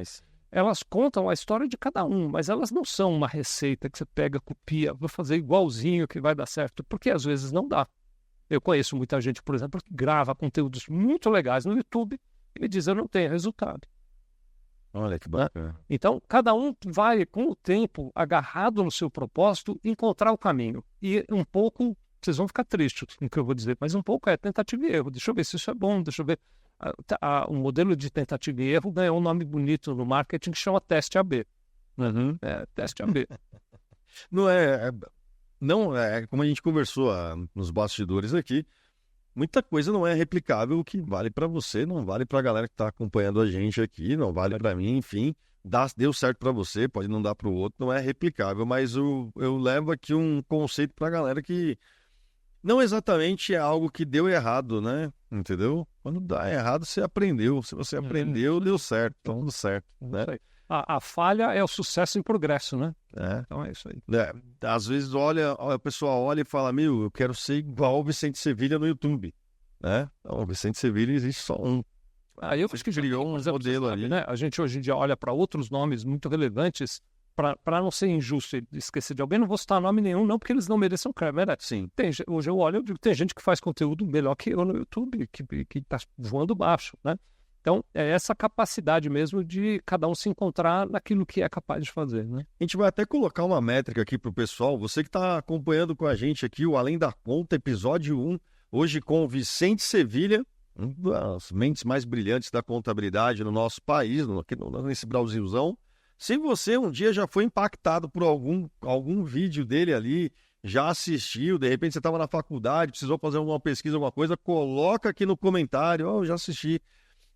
Speaker 2: elas contam a história de cada um, mas elas não são uma receita que você pega, copia, vou fazer igualzinho que vai dar certo, porque às vezes não dá. Eu conheço muita gente, por exemplo, que grava conteúdos muito legais no YouTube e me diz, eu não tenho resultado.
Speaker 1: Olha que bacana.
Speaker 2: Então, cada um vai, com o tempo, agarrado no seu propósito, encontrar o caminho. E um pouco, vocês vão ficar tristes com o que eu vou dizer, mas um pouco é tentativa e erro. Deixa eu ver se isso é bom, deixa eu ver. O modelo de tentativa e erro ganhou um nome bonito no marketing que chama teste AB. Teste AB.
Speaker 1: Não é como a gente conversou nos bastidores aqui, muita coisa não é replicável. O que vale para você não vale para a galera que está acompanhando a gente aqui, não vale para mim, enfim. Deu certo para você, pode não dar para o outro, não é replicável, mas eu levo aqui um conceito para a galera que não exatamente é algo que deu errado, né? Entendeu? Quando dá errado, você aprendeu. Se você aprendeu, deu certo, então tudo certo, né?
Speaker 2: A falha é o sucesso em progresso, né? Então é isso aí.
Speaker 1: Às vezes a pessoa olha e fala, eu quero ser igual o Vicente Sevilha no YouTube, né? Então, o Vicente Sevilha existe só um.
Speaker 2: Eu acho que criou um modelo ali, né? A gente hoje em dia olha para outros nomes muito relevantes para não ser injusto e esquecer de alguém. Não vou citar nome nenhum, não, porque eles não mereçam crédito.
Speaker 1: Sim.
Speaker 2: Hoje eu olho e digo, tem gente que faz conteúdo melhor que eu no YouTube, que tá voando baixo, né? Então, é essa capacidade mesmo de cada um se encontrar naquilo que é capaz de fazer, né?
Speaker 1: A gente vai até colocar uma métrica aqui para o pessoal. Você que está acompanhando com a gente aqui, o Além da Conta, episódio 1, hoje com o Vicente Sevilha, uma das mentes mais brilhantes da contabilidade no nosso país, nesse Brasilzão. Se você um dia já foi impactado por algum vídeo dele ali, já assistiu, de repente você estava na faculdade, precisou fazer uma pesquisa, alguma coisa, coloca aqui no comentário, eu já assisti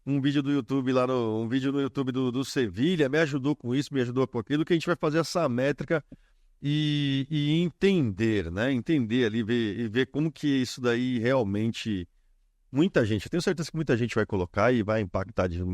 Speaker 1: um vídeo do YouTube um vídeo no YouTube do Sevilha, me ajudou com isso, me ajudou com aquilo, que a gente vai fazer essa métrica e entender, né? Entender ali, ver como que isso daí realmente, muita gente, eu tenho certeza que muita gente vai colocar e vai impactar de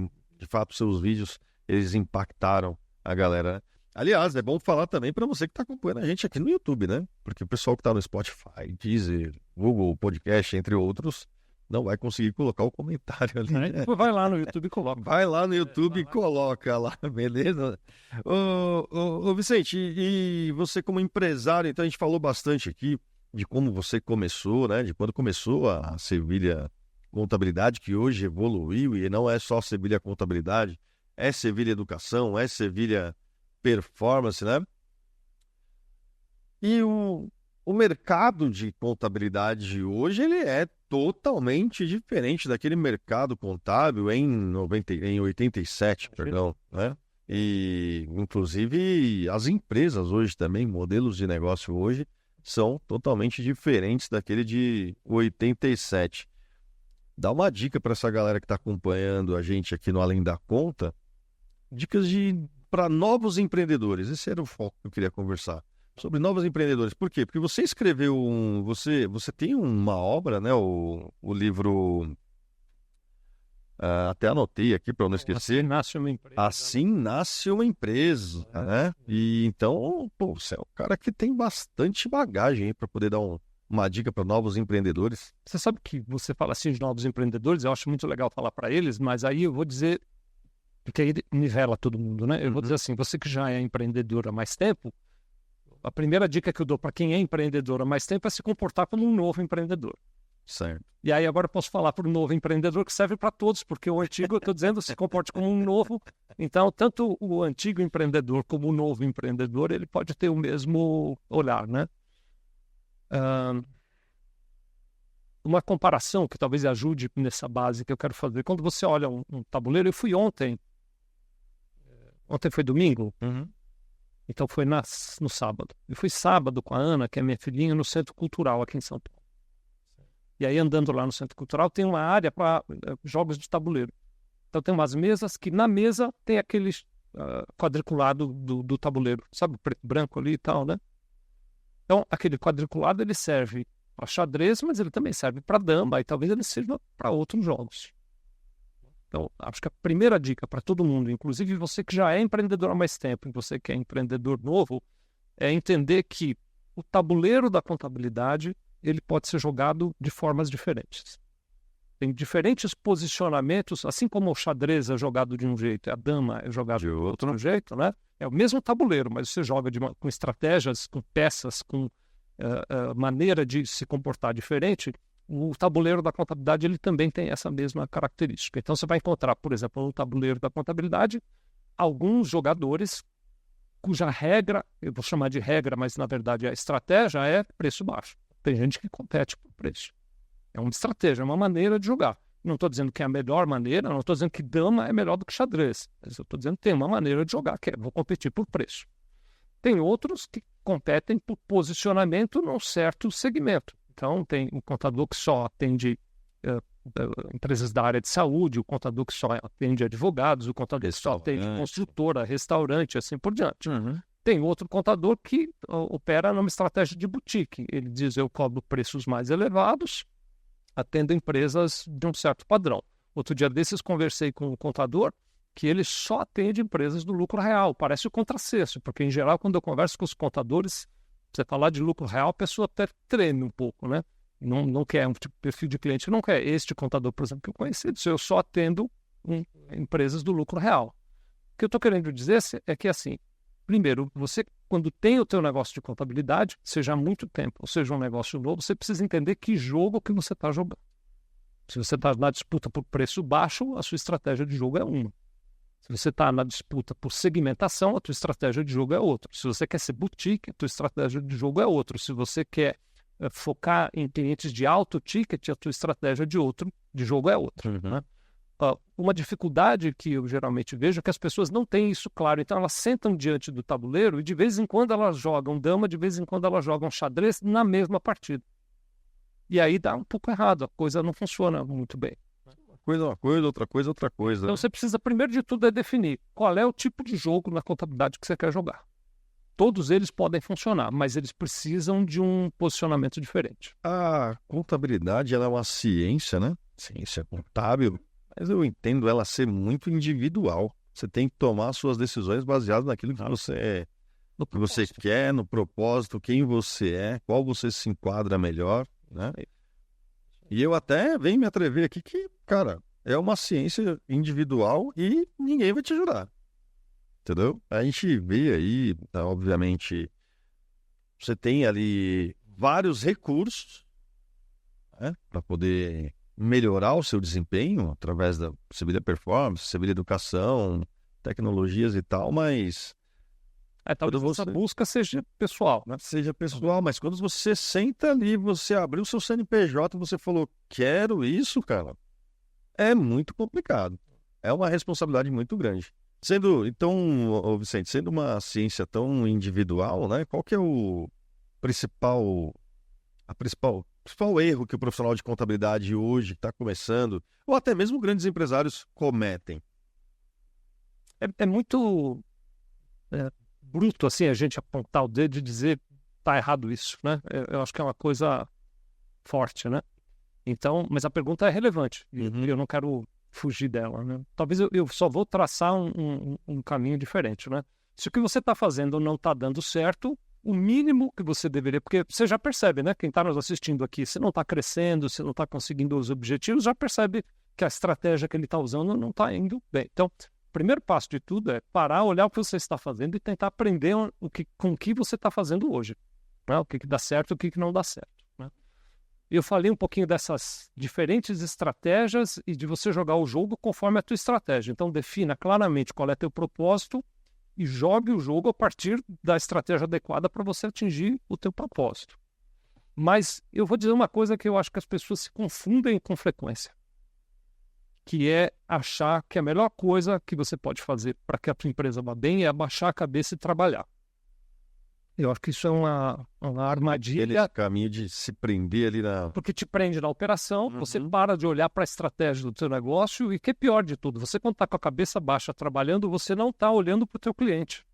Speaker 1: fato seus vídeos, eles impactaram a galera, né? Aliás, é bom falar também para você que está acompanhando a gente aqui no YouTube, né? Porque o pessoal que está no Spotify, Deezer, Google Podcast, entre outros, não vai conseguir colocar o comentário ali. Né?
Speaker 2: Vai lá no YouTube e coloca.
Speaker 1: Vai lá no YouTube e coloca lá, beleza? Ô Vicente, e você como empresário, então a gente falou bastante aqui de como você começou, né? De quando começou a Sevilha Contabilidade, que hoje evoluiu e não é só Sevilha Contabilidade, é Sevilha Educação, é Sevilha Performance, né? E o mercado de contabilidade hoje, ele é totalmente diferente daquele mercado contábil em 87, perdão, né? E, inclusive, as empresas hoje também, modelos de negócio hoje, são totalmente diferentes daquele de 87. Dá uma dica para essa galera que está acompanhando a gente aqui no Além da Conta, dicas para novos empreendedores. Esse era o foco que eu queria conversar. Sobre novos empreendedores. Por quê? Porque você escreveu você tem uma obra, né? O livro... até anotei aqui para não esquecer.
Speaker 2: Assim nasce uma empresa.
Speaker 1: Assim nasce uma empresa, né? E então, você é um cara que tem bastante bagagem para poder dar uma dica para novos empreendedores.
Speaker 2: Você sabe que você fala assim de novos empreendedores, eu acho muito legal falar para eles, mas aí eu vou dizer, porque aí nivela todo mundo, né? Eu vou dizer assim, você que já é empreendedor há mais tempo, a primeira dica que eu dou para quem é empreendedor há mais tempo é se comportar como um novo empreendedor.
Speaker 1: Certo.
Speaker 2: E aí agora eu posso falar para o novo empreendedor que serve para todos, porque o antigo, eu estou dizendo, se comporte como um novo. Então, tanto o antigo empreendedor como o novo empreendedor, ele pode ter o mesmo olhar, né? Uma comparação que talvez ajude nessa base que eu quero fazer. Quando você olha um tabuleiro, eu fui ontem foi domingo, então foi no sábado. Eu fui sábado com a Ana, que é minha filhinha, no Centro Cultural aqui em São Paulo. E aí, andando lá no Centro Cultural, tem uma área para jogos de tabuleiro. Então, tem umas mesas que na mesa tem aquele quadriculado do tabuleiro, sabe? Preto e branco ali e tal, né? Então, aquele quadriculado, ele serve para xadrez, mas ele também serve para dama e talvez ele sirva para outros jogos. Então, acho que a primeira dica para todo mundo, inclusive você que já é empreendedor há mais tempo, e você que é empreendedor novo, é entender que o tabuleiro da contabilidade ele pode ser jogado de formas diferentes. Tem diferentes posicionamentos, assim como o xadrez é jogado de um jeito, a dama é jogada de outro jeito, né? É o mesmo tabuleiro, mas você joga com estratégias, com peças, com maneira de se comportar diferente. O tabuleiro da contabilidade ele também tem essa mesma característica. Então você vai encontrar, por exemplo, no tabuleiro da contabilidade, alguns jogadores cuja regra, eu vou chamar de regra, mas na verdade a estratégia é preço baixo. Tem gente que compete por preço. É uma estratégia, é uma maneira de jogar. Não estou dizendo que é a melhor maneira, não estou dizendo que dama é melhor do que xadrez. Mas eu estou dizendo que tem uma maneira de jogar, que é vou competir por preço. Tem outros que competem por posicionamento num certo segmento. Então, tem um contador que só atende empresas da área de saúde, o contador que só atende advogados, o contador que só atende construtora, restaurante, assim por diante.
Speaker 1: Uhum.
Speaker 2: Tem outro contador que opera numa estratégia de boutique. Ele diz, eu cobro preços mais elevados, atendo empresas de um certo padrão. Outro dia desses conversei com um contador que ele só atende empresas do lucro real. Parece o contrassenso, porque em geral quando eu converso com os contadores, você falar de lucro real, a pessoa até treme um pouco, né? Não quer um tipo de perfil de cliente, não quer. Este contador, por exemplo, que eu conheci, disse, eu só atendo empresas do lucro real. O que eu estou querendo dizer é que, assim, primeiro, você, quando tem o teu negócio de contabilidade, seja há muito tempo, ou seja um negócio novo, você precisa entender que jogo que você está jogando. Se você está na disputa por preço baixo, a sua estratégia de jogo é uma. Se você está na disputa por segmentação, a tua estratégia de jogo é outra. Se você quer ser boutique, a tua estratégia de jogo é outra. Se você quer focar em clientes de alto ticket, a tua estratégia de jogo é outra.
Speaker 1: Uhum.
Speaker 2: Né? Uma dificuldade que eu geralmente vejo é que as pessoas não têm isso claro. Então elas sentam diante do tabuleiro e de vez em quando elas jogam dama, de vez em quando elas jogam xadrez na mesma partida. E aí dá um pouco errado, a coisa não funciona muito bem.
Speaker 1: Uma coisa, outra coisa, outra coisa.
Speaker 2: Então você precisa, primeiro de tudo, definir qual é o tipo de jogo na contabilidade que você quer jogar. Todos eles podem funcionar, mas eles precisam de um posicionamento diferente.
Speaker 1: A contabilidade ela é uma ciência, né? Ciência contábil, mas eu entendo ela ser muito individual. Você tem que tomar suas decisões baseadas naquilo que você quer, no propósito, quem você é, qual você se enquadra melhor, né? E eu até venho me atrever aqui que, cara, é uma ciência individual e ninguém vai te ajudar. Entendeu? A gente vê aí, obviamente, você tem ali vários recursos, né, para poder melhorar o seu desempenho através da Sevilha Performance, Sevilha Educação, tecnologias e tal, mas
Speaker 2: talvez essa busca seja pessoal, né?
Speaker 1: Seja pessoal, mas quando você senta ali, você abriu o seu CNPJ, você falou, quero isso, cara, é muito complicado. É uma responsabilidade muito grande. Então, Vicente, sendo uma ciência tão individual, né, qual que é o principal erro que o profissional de contabilidade hoje está começando, ou até mesmo grandes empresários cometem?
Speaker 2: É muito bruto assim a gente apontar o dedo e dizer tá errado isso, né? Eu acho que é uma coisa forte, né? Então, mas a pergunta é relevante e eu não quero fugir dela, né? Talvez eu só vou traçar um caminho diferente, né? Se o que você está fazendo não está dando certo, o mínimo que você deveria, porque você já percebe, né? Quem está nos assistindo aqui, se não está crescendo, se não está conseguindo os objetivos, já percebe que a estratégia que ele está usando não está indo bem. Então, o primeiro passo de tudo é parar, olhar o que você está fazendo e tentar aprender com o que você está fazendo hoje, né? O que dá certo e o que não dá certo. Eu falei um pouquinho dessas diferentes estratégias e de você jogar o jogo conforme a tua estratégia. Então, defina claramente qual é teu propósito e jogue o jogo a partir da estratégia adequada para você atingir o teu propósito. Mas eu vou dizer uma coisa que eu acho que as pessoas se confundem com frequência, que é achar que a melhor coisa que você pode fazer para que a tua empresa vá bem é abaixar a cabeça e trabalhar. Eu acho que isso é uma armadilha.
Speaker 1: Aquele caminho de se prender ali na...
Speaker 2: Porque te prende na operação, você para de olhar para a estratégia do teu negócio e o que é pior de tudo, você quando está com a cabeça baixa trabalhando, você não está olhando para o teu cliente.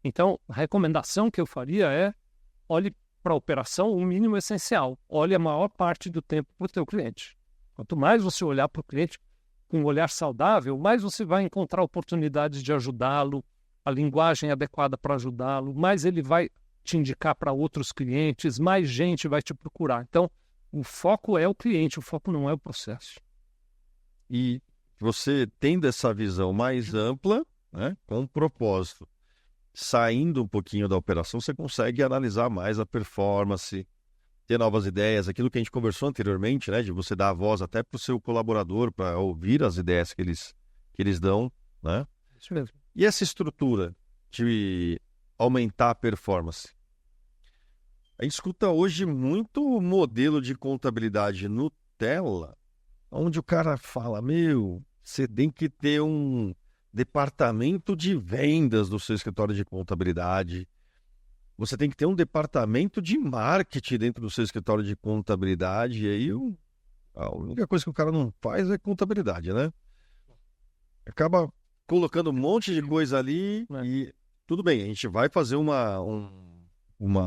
Speaker 2: Então, a recomendação que eu faria é olhe para a operação o mínimo essencial. Olhe a maior parte do tempo para o teu cliente. Quanto mais você olhar para o cliente, com um olhar saudável, mais você vai encontrar oportunidades de ajudá-lo, a linguagem adequada para ajudá-lo, mais ele vai te indicar para outros clientes, mais gente vai te procurar. Então, o foco é o cliente, o foco não é o processo.
Speaker 1: E você tendo essa visão mais ampla, né, com um propósito, saindo um pouquinho da operação, você consegue analisar mais a performance, ter novas ideias, aquilo que a gente conversou anteriormente, né, de você dar a voz até para o seu colaborador, para ouvir as ideias que eles dão, né?
Speaker 2: Isso mesmo.
Speaker 1: E essa estrutura de aumentar a performance? A gente escuta hoje muito modelo de contabilidade Nutella, onde o cara fala, você tem que ter um departamento de vendas no seu escritório de contabilidade, você tem que ter um departamento de marketing dentro do seu escritório de contabilidade, e aí a única coisa que o cara não faz é contabilidade, né? Acaba colocando um monte de coisa ali e tudo bem, a gente vai fazer uma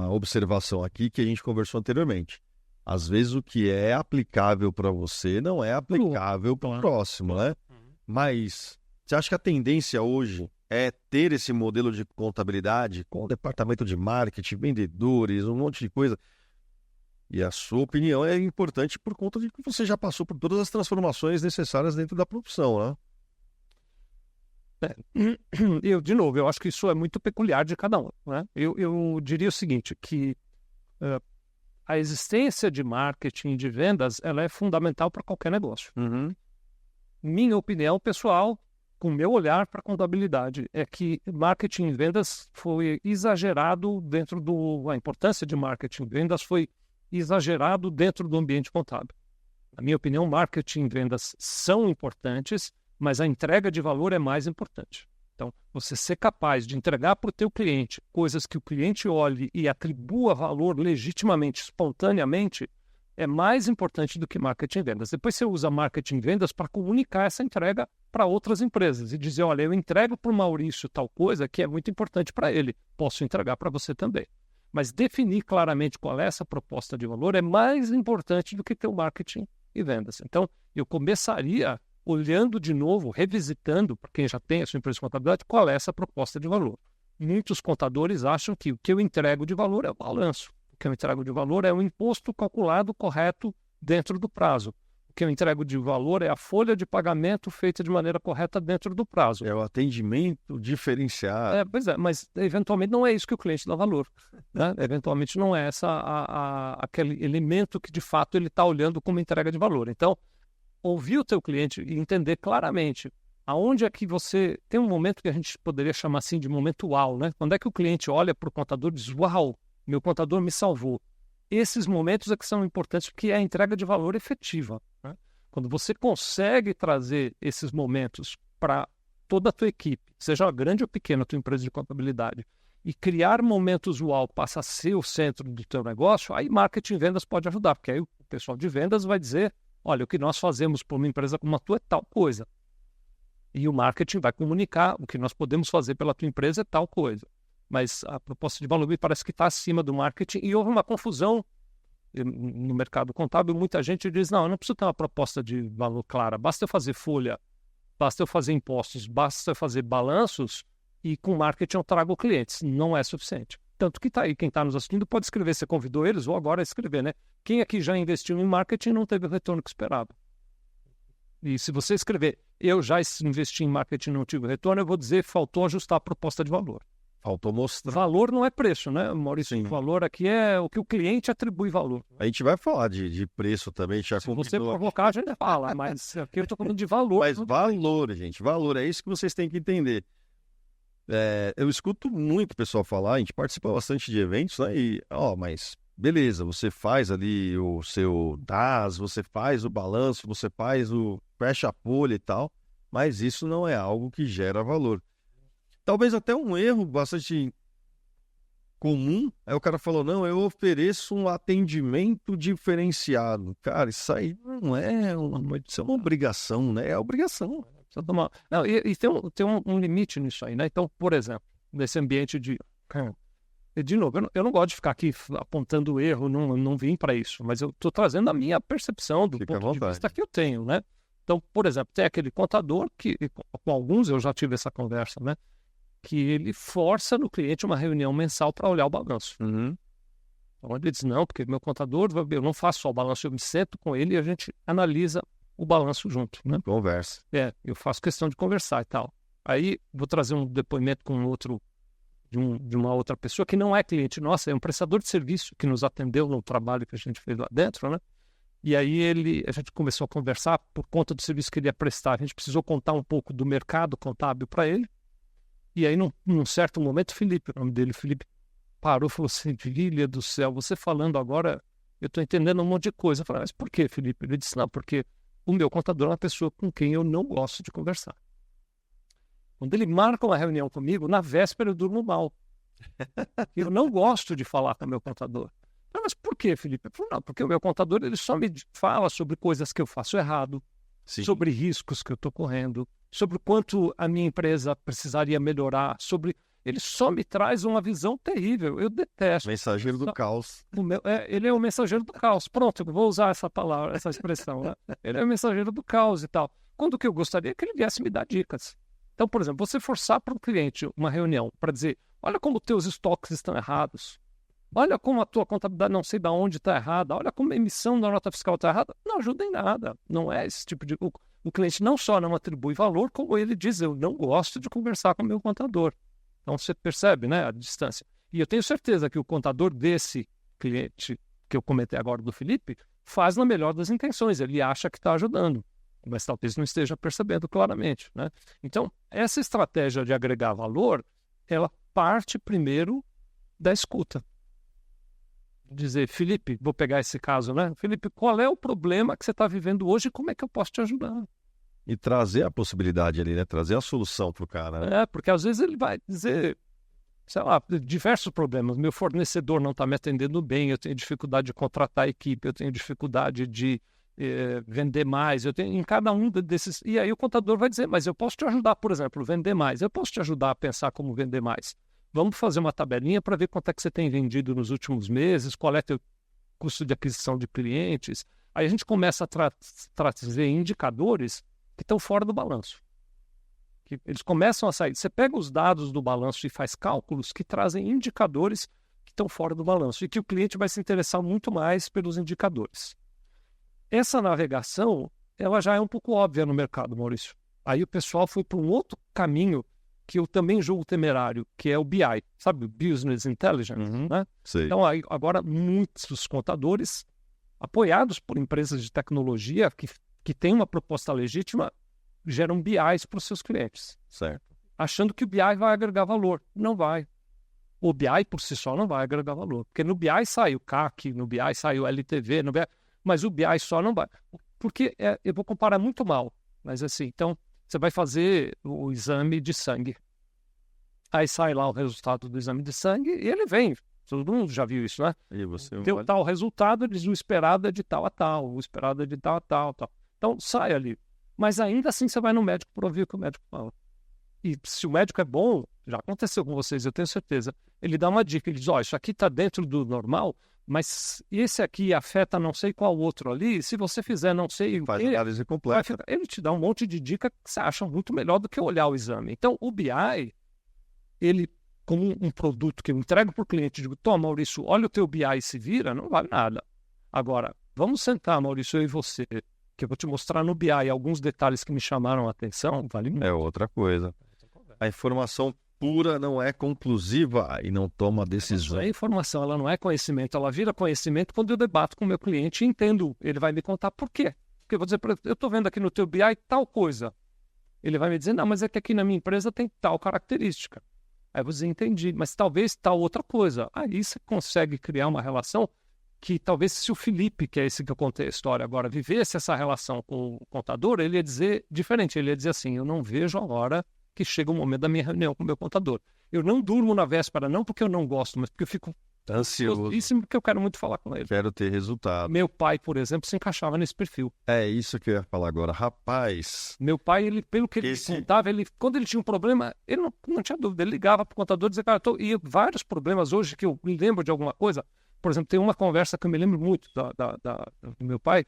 Speaker 1: observação aqui que a gente conversou anteriormente. Às vezes o que é aplicável para você não é aplicável para o próximo, né? Mas você acha que a tendência hoje é ter esse modelo de contabilidade com o departamento de marketing, vendedores, um monte de coisa? E a sua opinião é importante por conta de que você já passou por todas as transformações necessárias dentro da profissão, né?
Speaker 2: De novo, eu acho que isso é muito peculiar de cada um, né? Eu diria o seguinte, que a existência de marketing, de vendas, ela é fundamental para qualquer negócio. Minha opinião pessoal, com o meu olhar para a contabilidade, é que marketing e vendas foi exagerado a importância de marketing e vendas foi exagerado dentro do ambiente contábil. Na minha opinião, marketing e vendas são importantes, mas a entrega de valor é mais importante. Então, você ser capaz de entregar para o teu cliente coisas que o cliente olhe e atribua valor legitimamente, espontaneamente, é mais importante do que marketing e vendas. Depois você usa marketing e vendas para comunicar essa entrega para outras empresas e dizer, olha, eu entrego para o Maurício tal coisa que é muito importante para ele, posso entregar para você também. Mas definir claramente qual é essa proposta de valor é mais importante do que ter o marketing e vendas. Então, eu começaria olhando de novo, revisitando, para quem já tem a sua empresa de contabilidade, qual é essa proposta de valor. Muitos contadores acham que o que eu entrego de valor é o balanço. O que eu entrego de valor é o imposto calculado correto dentro do prazo. O que eu entrego de valor é a folha de pagamento feita de maneira correta dentro do prazo.
Speaker 1: É o atendimento diferenciado.
Speaker 2: Pois é, mas eventualmente não é isso que o cliente dá valor, né? Eventualmente não é aquele elemento que de fato ele está olhando como entrega de valor. Então, ouvir o teu cliente e entender claramente aonde é que você... Tem um momento que a gente poderia chamar assim de momento uau, né? Quando é que o cliente olha para o contador e diz, uau, meu contador me salvou. Esses momentos é que são importantes porque é a entrega de valor efetiva, né? Quando você consegue trazer esses momentos para toda a tua equipe, seja grande ou pequena a tua empresa de contabilidade, e criar momentos uau passa a ser o centro do teu negócio, aí marketing e vendas pode ajudar, porque aí o pessoal de vendas vai dizer, olha, o que nós fazemos por uma empresa como a tua é tal coisa. E o marketing vai comunicar, o que nós podemos fazer pela tua empresa é tal coisa. Mas a proposta de valor me parece que está acima do marketing e houve uma confusão no mercado contábil. Muita gente diz, não, eu não preciso ter uma proposta de valor clara, basta eu fazer folha, basta eu fazer impostos, basta eu fazer balanços e com marketing eu trago clientes. Não é suficiente. Tanto que está aí, quem está nos assistindo pode escrever, você convidou eles, ou agora escrever, né? Quem aqui já investiu em marketing não teve o retorno que esperava. E se você escrever, eu já investi em marketing e não tive retorno, eu vou dizer, faltou ajustar a proposta de valor.
Speaker 1: Faltou mostrar.
Speaker 2: Valor não é preço, né, Maurício?
Speaker 1: Sim.
Speaker 2: O valor aqui é o que o cliente atribui valor.
Speaker 1: A gente vai falar de preço também. Já
Speaker 2: se você provocar, a gente fala, mas aqui eu estou falando de valor.
Speaker 1: Mas valor, gente, valor, é isso que vocês têm que entender. Eu escuto muito o pessoal falar, a gente participa bastante de eventos, né? E, mas beleza, você faz ali o seu DAS, você faz o balanço, você faz fecha a folha e tal, mas isso não é algo que gera valor. Talvez até um erro bastante comum, aí o cara falou, não, eu ofereço um atendimento diferenciado. Cara, isso aí não é isso é uma obrigação, né? É obrigação.
Speaker 2: Não, e tem um limite nisso aí, né? Então, por exemplo, nesse ambiente de novo, eu não gosto de ficar aqui apontando o erro, não vim para isso, mas eu estou trazendo a minha percepção do ponto de vista que eu tenho, né? Então, por exemplo, tem aquele contador que, com alguns eu já tive essa conversa, né? Que ele força no cliente uma reunião mensal para olhar o balanço.
Speaker 1: Uhum.
Speaker 2: Então ele diz, não, porque meu contador, eu não faço só o balanço, eu me sento com ele e a gente analisa o balanço junto, né?
Speaker 1: Conversa.
Speaker 2: Eu faço questão de conversar e tal. Aí vou trazer um depoimento com outro, de uma outra pessoa que não é cliente nossa, é um prestador de serviço que nos atendeu no trabalho que a gente fez lá dentro, né? E aí a gente começou a conversar por conta do serviço que ele ia prestar. A gente precisou contar um pouco do mercado contábil para ele. E aí, num certo momento, Felipe, o nome dele, Felipe, parou e falou assim, filha do céu, você falando agora, eu estou entendendo um monte de coisa. Eu falei, mas por quê, Felipe? Ele disse, não, porque o meu contador é uma pessoa com quem eu não gosto de conversar. Quando ele marca uma reunião comigo, na véspera eu durmo mal. Eu não gosto de falar com o meu contador. Mas por quê, Felipe? Eu falei, não, porque o meu contador ele só me fala sobre coisas que eu faço errado,
Speaker 1: Sim.
Speaker 2: sobre riscos que eu estou correndo, sobre quanto a minha empresa precisaria melhorar, ele só me traz uma visão terrível. Eu detesto.
Speaker 1: Mensageiro do caos.
Speaker 2: Ele é o mensageiro do caos. Pronto, eu vou usar essa palavra, essa expressão, né? Ele é o mensageiro do caos e tal. Quando que eu gostaria é que ele viesse me dar dicas. Então, por exemplo, você forçar para um cliente uma reunião para dizer, olha como teus estoques estão errados, olha como a tua contabilidade não sei de onde está errada, olha como a emissão da nota fiscal está errada, não ajuda em nada. Não é esse tipo de... O cliente não só não atribui valor, como ele diz, eu não gosto de conversar com o meu contador. Então você percebe, né, a distância. E eu tenho certeza que o contador desse cliente que eu comentei agora do Felipe faz na melhor das intenções, ele acha que está ajudando, mas talvez não esteja percebendo claramente, né? Então, essa estratégia de agregar valor, ela parte primeiro da escuta. Dizer, Felipe, vou pegar esse caso, né? Felipe, qual é o problema que você está vivendo hoje e como é que eu posso te ajudar?
Speaker 1: E trazer a possibilidade ali, né? Trazer a solução para o cara. Né?
Speaker 2: Porque às vezes ele vai dizer, sei lá, diversos problemas. Meu fornecedor não está me atendendo bem, eu tenho dificuldade de contratar a equipe, eu tenho dificuldade de vender mais, eu tenho em cada um desses... E aí o contador vai dizer, mas eu posso te ajudar, por exemplo, vender mais, eu posso te ajudar a pensar como vender mais. Vamos fazer uma tabelinha para ver quanto é que você tem vendido nos últimos meses, qual é teu custo de aquisição de clientes. Aí a gente começa a trazer indicadores que estão fora do balanço. Que eles começam a sair. Você pega os dados do balanço e faz cálculos que trazem indicadores que estão fora do balanço e que o cliente vai se interessar muito mais pelos indicadores. Essa navegação, ela já é um pouco óbvia no mercado, Maurício. Aí o pessoal foi para um outro caminho que eu também julgo temerário, que é o BI, sabe? O Business Intelligence, né?
Speaker 1: Sei.
Speaker 2: Então, agora, muitos contadores, apoiados por empresas de tecnologia que têm uma proposta legítima, geram BIs para os seus clientes.
Speaker 1: Certo.
Speaker 2: Achando que o BI vai agregar valor. Não vai. O BI, por si só, não vai agregar valor. Porque no BI sai o CAC, no BI sai o LTV, mas o BI só não vai. Porque eu vou comparar muito mal, mas assim, então... Você vai fazer o exame de sangue. Aí sai lá o resultado do exame de sangue e ele vem. Todo mundo já viu isso, né?
Speaker 1: E você
Speaker 2: Deu tal resultado, eles o esperado é de tal a tal, o esperado é de tal a tal, tal. Então sai ali. Mas ainda assim você vai no médico para ouvir o que o médico fala. E se o médico é bom, já aconteceu com vocês, eu tenho certeza, ele dá uma dica, ele diz, isso aqui está dentro do normal, mas esse aqui afeta não sei qual outro ali, se você fizer não sei o
Speaker 1: faz
Speaker 2: que,
Speaker 1: análise completa.
Speaker 2: ele te dá um monte de dica que você acha muito melhor do que olhar o exame. Então, o BI, ele, como um produto que eu entrego para o cliente, digo, toma, Maurício, olha o teu BI e se vira, não vale nada. Agora, vamos sentar, Maurício, eu e você, que eu vou te mostrar no BI alguns detalhes que me chamaram a atenção, vale muito.
Speaker 1: É outra coisa. A informação pura não é conclusiva e não toma decisão.
Speaker 2: A informação, ela não é conhecimento, ela vira conhecimento quando eu debato com o meu cliente e entendo. Ele vai me contar por quê. Porque eu vou dizer para ele, eu estou vendo aqui no teu BI tal coisa. Ele vai me dizer, não, mas é que aqui na minha empresa tem tal característica. Aí eu vou dizer, entendi, mas talvez tal outra coisa. Aí você consegue criar uma relação que talvez se o Felipe, que é esse que eu contei a história agora, vivesse essa relação com o contador, ele ia dizer diferente. Ele ia dizer assim, eu não vejo a hora que chega o momento da minha reunião com o meu contador. Eu não durmo na véspera, não porque eu não gosto, mas porque eu fico
Speaker 1: ansioso,
Speaker 2: porque eu quero muito falar com ele.
Speaker 1: Quero ter resultado.
Speaker 2: Meu pai, por exemplo, se encaixava nesse perfil.
Speaker 1: É isso que eu ia falar agora. Rapaz...
Speaker 2: Meu pai, ele, pelo que ele me contava, quando ele tinha um problema, ele não tinha dúvida. Ele ligava para o contador e dizia, cara, e vários problemas hoje que eu me lembro de alguma coisa. Por exemplo, tem uma conversa que eu me lembro muito do meu pai,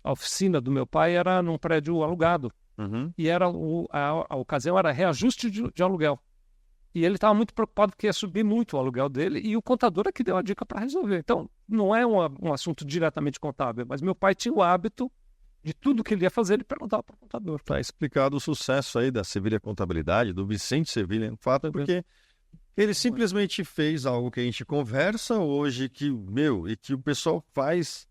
Speaker 2: a oficina do meu pai era num prédio alugado.
Speaker 1: Uhum.
Speaker 2: E a ocasião era reajuste de aluguel. E ele estava muito preocupado porque ia subir muito o aluguel dele e o contador é que deu a dica para resolver. Então, não é um assunto diretamente contábil, mas meu pai tinha o hábito de tudo que ele ia fazer, ele perguntava para o contador.
Speaker 1: Tá explicado o sucesso aí da Sevilha Contabilidade, do Vicente Sevilha, no fato, porque ele simplesmente fez algo que a gente conversa hoje, e que o pessoal faz,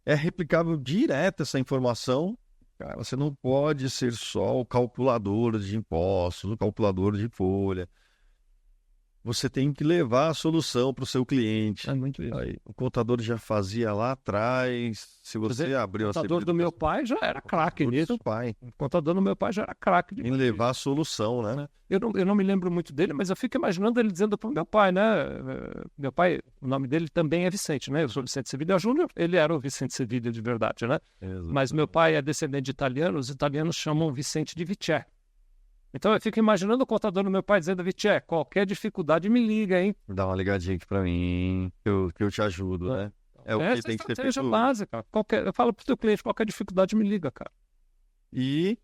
Speaker 1: é replicável direto essa informação. Cara, você não pode ser só o calculador de impostos, o calculador de folha. Você tem que levar a solução para o seu cliente.
Speaker 2: É muito isso.
Speaker 1: Aí, o contador já fazia lá atrás. Se você abriu
Speaker 2: o contador do meu pai já era craque nisso. O contador do meu pai já era craque.
Speaker 1: Em levar a solução, né?
Speaker 2: Eu não me lembro muito dele, mas eu fico imaginando ele dizendo para o meu pai, né? Meu pai, o nome dele também é Vicente, né? Eu sou Vicente Sevilha Júnior, ele era o Vicente Sevilha de verdade, né?
Speaker 1: Exatamente.
Speaker 2: Mas meu pai é descendente de italiano, os italianos chamam Vicente de Vicè. Então eu fico imaginando o contador do meu pai dizendo, Vicè, qualquer dificuldade me liga, hein?
Speaker 1: Dá uma ligadinha aqui pra mim, que eu te ajudo, né? É o que tem que ser feito.
Speaker 2: Básica. Eu falo pro teu cliente, qualquer dificuldade me liga, cara.
Speaker 1: E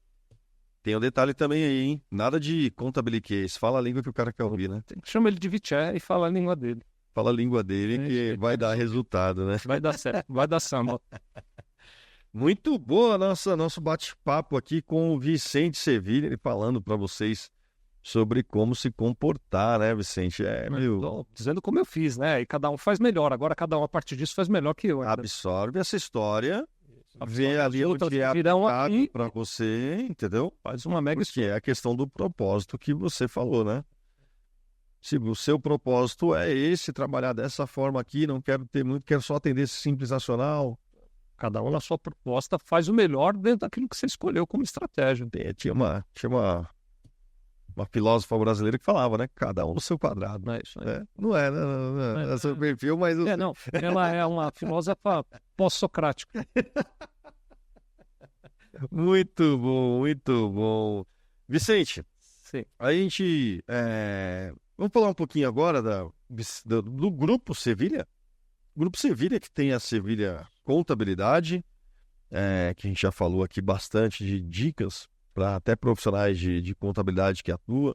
Speaker 1: tem um detalhe também aí, hein? Nada de contabiliquez. Fala a língua que o cara quer ouvir, né?
Speaker 2: Chama ele de Vicè e fala a língua dele.
Speaker 1: Fala a língua dele que vai dar resultado, né?
Speaker 2: Vai dar certo, vai dar samba.
Speaker 1: Muito boa nosso bate-papo aqui com o Vicente Sevilha, ele falando para vocês sobre como se comportar, né, Vicente?
Speaker 2: Dizendo como eu fiz, né? E cada um faz melhor. Agora cada um a partir disso faz melhor que eu.
Speaker 1: Absorve essa história, vê ali
Speaker 2: outras
Speaker 1: onde é
Speaker 2: virão aqui
Speaker 1: para você, entendeu?
Speaker 2: Faz uma mega
Speaker 1: Porque é a questão do propósito que você falou, né? Se o seu propósito é esse, trabalhar dessa forma aqui, não quero ter muito, quero só atender esse simples nacional.
Speaker 2: Cada um na sua proposta faz o melhor dentro daquilo que você escolheu como estratégia.
Speaker 1: Tinha uma filósofa brasileira que falava, né? Cada um no seu quadrado.
Speaker 2: Não é isso aí.
Speaker 1: Não é, não é seu perfil, mas...
Speaker 2: Não. Ela é uma filósofa pós-socrática.
Speaker 1: Muito bom, muito bom. Vicente,
Speaker 2: sim.
Speaker 1: A gente... Vamos falar um pouquinho agora do Grupo Sevilha. O Grupo Sevilha, que tem a Sevilha Contabilidade, que a gente já falou aqui bastante de dicas para até profissionais de contabilidade que atuam.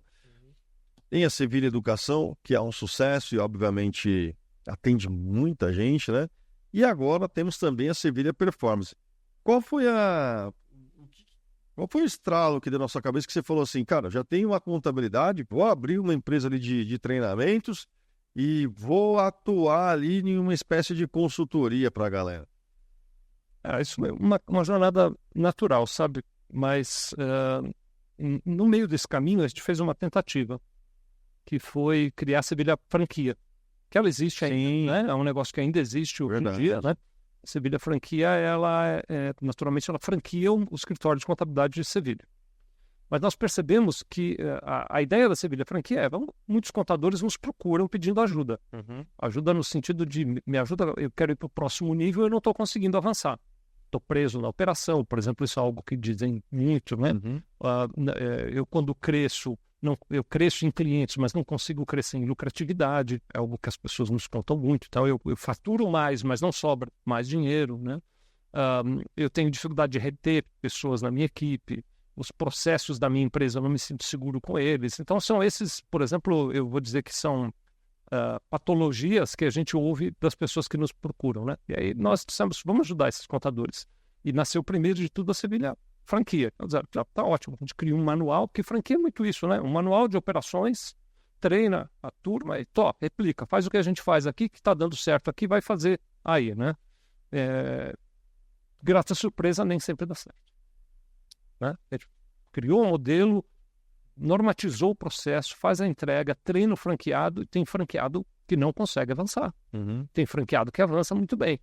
Speaker 1: Tem a Sevilha Educação, que é um sucesso e, obviamente, atende muita gente, né? E agora temos também a Sevilha Performance. Qual foi o estralo que deu na sua cabeça que você falou assim, cara, já tenho uma contabilidade, vou abrir uma empresa ali de treinamentos e vou atuar ali em uma espécie de consultoria para a galera?
Speaker 2: Isso é uma jornada natural, sabe? Mas no meio desse caminho a gente fez uma tentativa, que foi criar a Sevilha Franquia. Que ela existe ainda, né? É um negócio que ainda existe hoje em dia, né? A Sevilha Franquia, naturalmente, ela franquia o escritório de contabilidade de Sevilha. Mas nós percebemos que a ideia da Sevilha Franquia muitos contadores nos procuram pedindo ajuda. Ajuda no sentido de, me ajuda, eu quero ir para o próximo nível e eu não estou conseguindo avançar. Estou preso na operação, por exemplo, isso é algo que dizem muito, né? Eu quando cresço, eu cresço em clientes, mas não consigo crescer em lucratividade, é algo que as pessoas nos contam muito. Então, eu faturo mais, mas não sobra mais dinheiro, né? Eu tenho dificuldade de reter pessoas na minha equipe, os processos da minha empresa eu não me sinto seguro com eles. Então, são esses, por exemplo, eu vou dizer que são patologias que a gente ouve das pessoas que nos procuram, né? E aí nós dissemos, vamos ajudar esses contadores. E nasceu primeiro de tudo a Sevilha Franquia. Já tá ótimo, a gente cria um manual, porque franquia é muito isso, né? Um manual de operações, treina a turma e replica, faz o que a gente faz aqui, que está dando certo aqui, vai fazer aí, né? Grata surpresa, nem sempre dá certo. Né? A gente criou um modelo, normatizou o processo, faz a entrega, treina o franqueado, e tem franqueado que não consegue avançar. Tem franqueado que avança muito bem.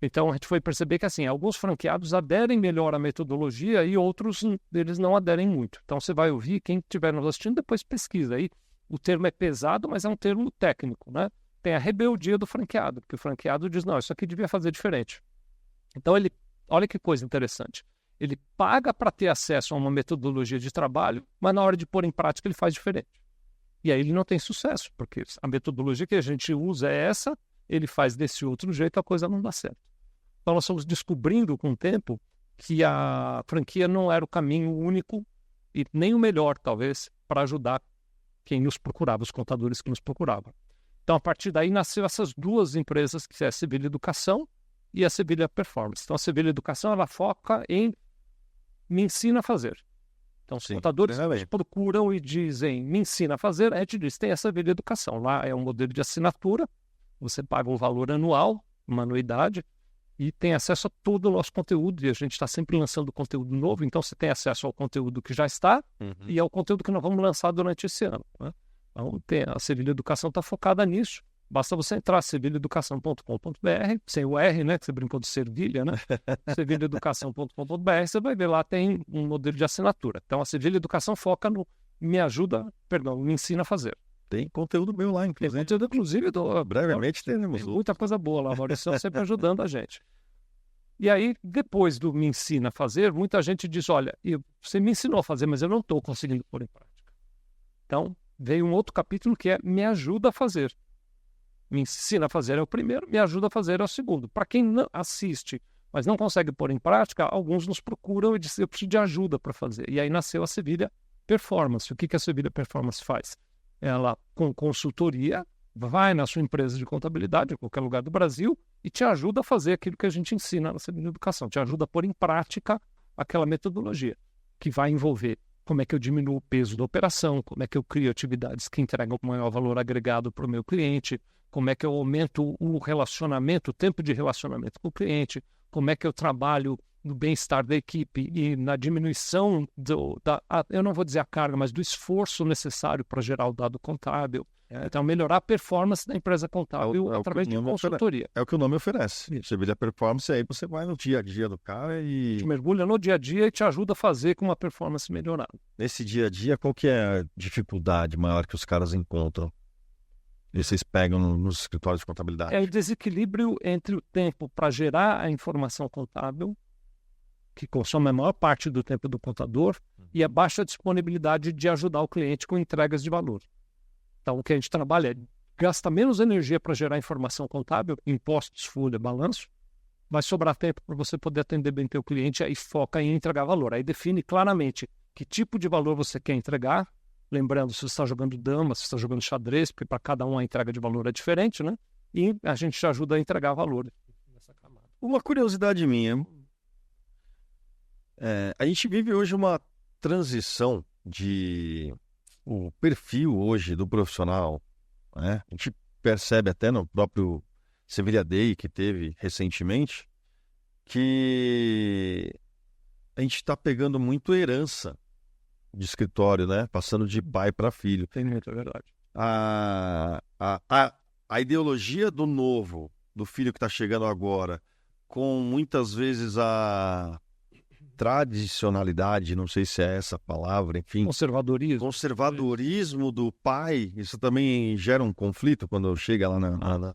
Speaker 2: Então, a gente foi perceber que, assim, alguns franqueados aderem melhor à metodologia e outros deles não aderem muito. Então, você vai ouvir, quem estiver nos assistindo, depois pesquisa aí. O termo é pesado, mas é um termo técnico, né? Tem a rebeldia do franqueado, porque o franqueado diz, não, isso aqui devia fazer diferente. Então, olha que coisa interessante. Ele paga para ter acesso a uma metodologia de trabalho, mas na hora de pôr em prática ele faz diferente. E aí ele não tem sucesso, porque a metodologia que a gente usa é essa, ele faz desse outro jeito, a coisa não dá certo. Então, nós fomos descobrindo com o tempo que a franquia não era o caminho único e nem o melhor, talvez, para ajudar quem nos procurava, os contadores que nos procuravam. Então, a partir daí, nasceu essas duas empresas, que é a Sevilha Educação e a Sevilha Performance. Então, a Sevilha Educação, ela foca em me ensina a fazer. Então, os contadores nos procuram e dizem, me ensina a fazer, a gente diz, tem a Sevilha Educação. Lá é um modelo de assinatura, você paga um valor anual, uma anuidade, e tem acesso a todo o nosso conteúdo, e a gente está sempre lançando conteúdo novo, então você tem acesso ao conteúdo que já está e ao conteúdo que nós vamos lançar durante esse ano, né? Então, a Sevilha Educação está focada nisso. Basta você entrar sevilhaeducação.com.br, sem o R, né, que você brincou de servilha, né? sevilhaeducação.com.br, você vai ver lá, tem um modelo de assinatura. Então, a Sevilha Educação foca no me ensina a fazer.
Speaker 1: Tem conteúdo meu lá, inclusive.
Speaker 2: Tem conteúdo, inclusive,
Speaker 1: brevemente teremos.
Speaker 2: Tem muita coisa boa lá, Maurício, sempre ajudando a gente. E aí, depois do me ensina a fazer, muita gente diz, olha, você me ensinou a fazer, mas eu não estou conseguindo pôr em prática. Então, veio um outro capítulo que é me ajuda a fazer. Me ensina a fazer é o primeiro, me ajuda a fazer é o segundo. Para quem não assiste, mas não consegue pôr em prática, alguns nos procuram e dizem, eu preciso de ajuda para fazer. E aí nasceu a Sevilha Performance. O que a Sevilha Performance faz? Ela, com consultoria, vai na sua empresa de contabilidade, em qualquer lugar do Brasil, e te ajuda a fazer aquilo que a gente ensina na Sevilha Educação. Te ajuda a pôr em prática aquela metodologia, que vai envolver como é que eu diminuo o peso da operação, como é que eu crio atividades que entregam maior valor agregado para o meu cliente, como é que eu aumento o relacionamento, o tempo de relacionamento com o cliente, como é que eu trabalho no bem-estar da equipe e na diminuição eu não vou dizer a carga, mas do esforço necessário para gerar o dado contábil. Então, melhorar a performance da empresa contábil através de consultoria.
Speaker 1: É o que o nome oferece. Sevilha Performance, aí você vai no dia a dia do cara e...
Speaker 2: Te mergulha no dia a dia e te ajuda a fazer com uma performance melhorada.
Speaker 1: Nesse dia a dia, qual que é a dificuldade maior que os caras encontram? E vocês pegam nos escritórios de contabilidade?
Speaker 2: É o desequilíbrio entre o tempo para gerar a informação contábil, que consome a maior parte do tempo do contador, e a baixa disponibilidade de ajudar o cliente com entregas de valor. Então, o que a gente trabalha é gasta menos energia para gerar informação contábil, impostos, folha, balanço, vai sobrar tempo para você poder atender bem teu cliente, aí foca em entregar valor. Aí define claramente que tipo de valor você quer entregar, lembrando se você está jogando dama, se você está jogando xadrez, porque para cada um a entrega de valor é diferente, né? E a gente te ajuda a entregar valor.
Speaker 1: Uma curiosidade minha, a gente vive hoje uma transição o perfil hoje do profissional, né? A gente percebe até no próprio Sevilha Day que teve recentemente, que a gente está pegando muito herança de escritório, né? Passando de pai para filho.
Speaker 2: Tem muito, é verdade.
Speaker 1: A ideologia do novo, do filho que está chegando agora, com muitas vezes a tradicionalidade, não sei se é essa a palavra, enfim. Conservadorismo do pai, isso também gera um conflito quando chega lá na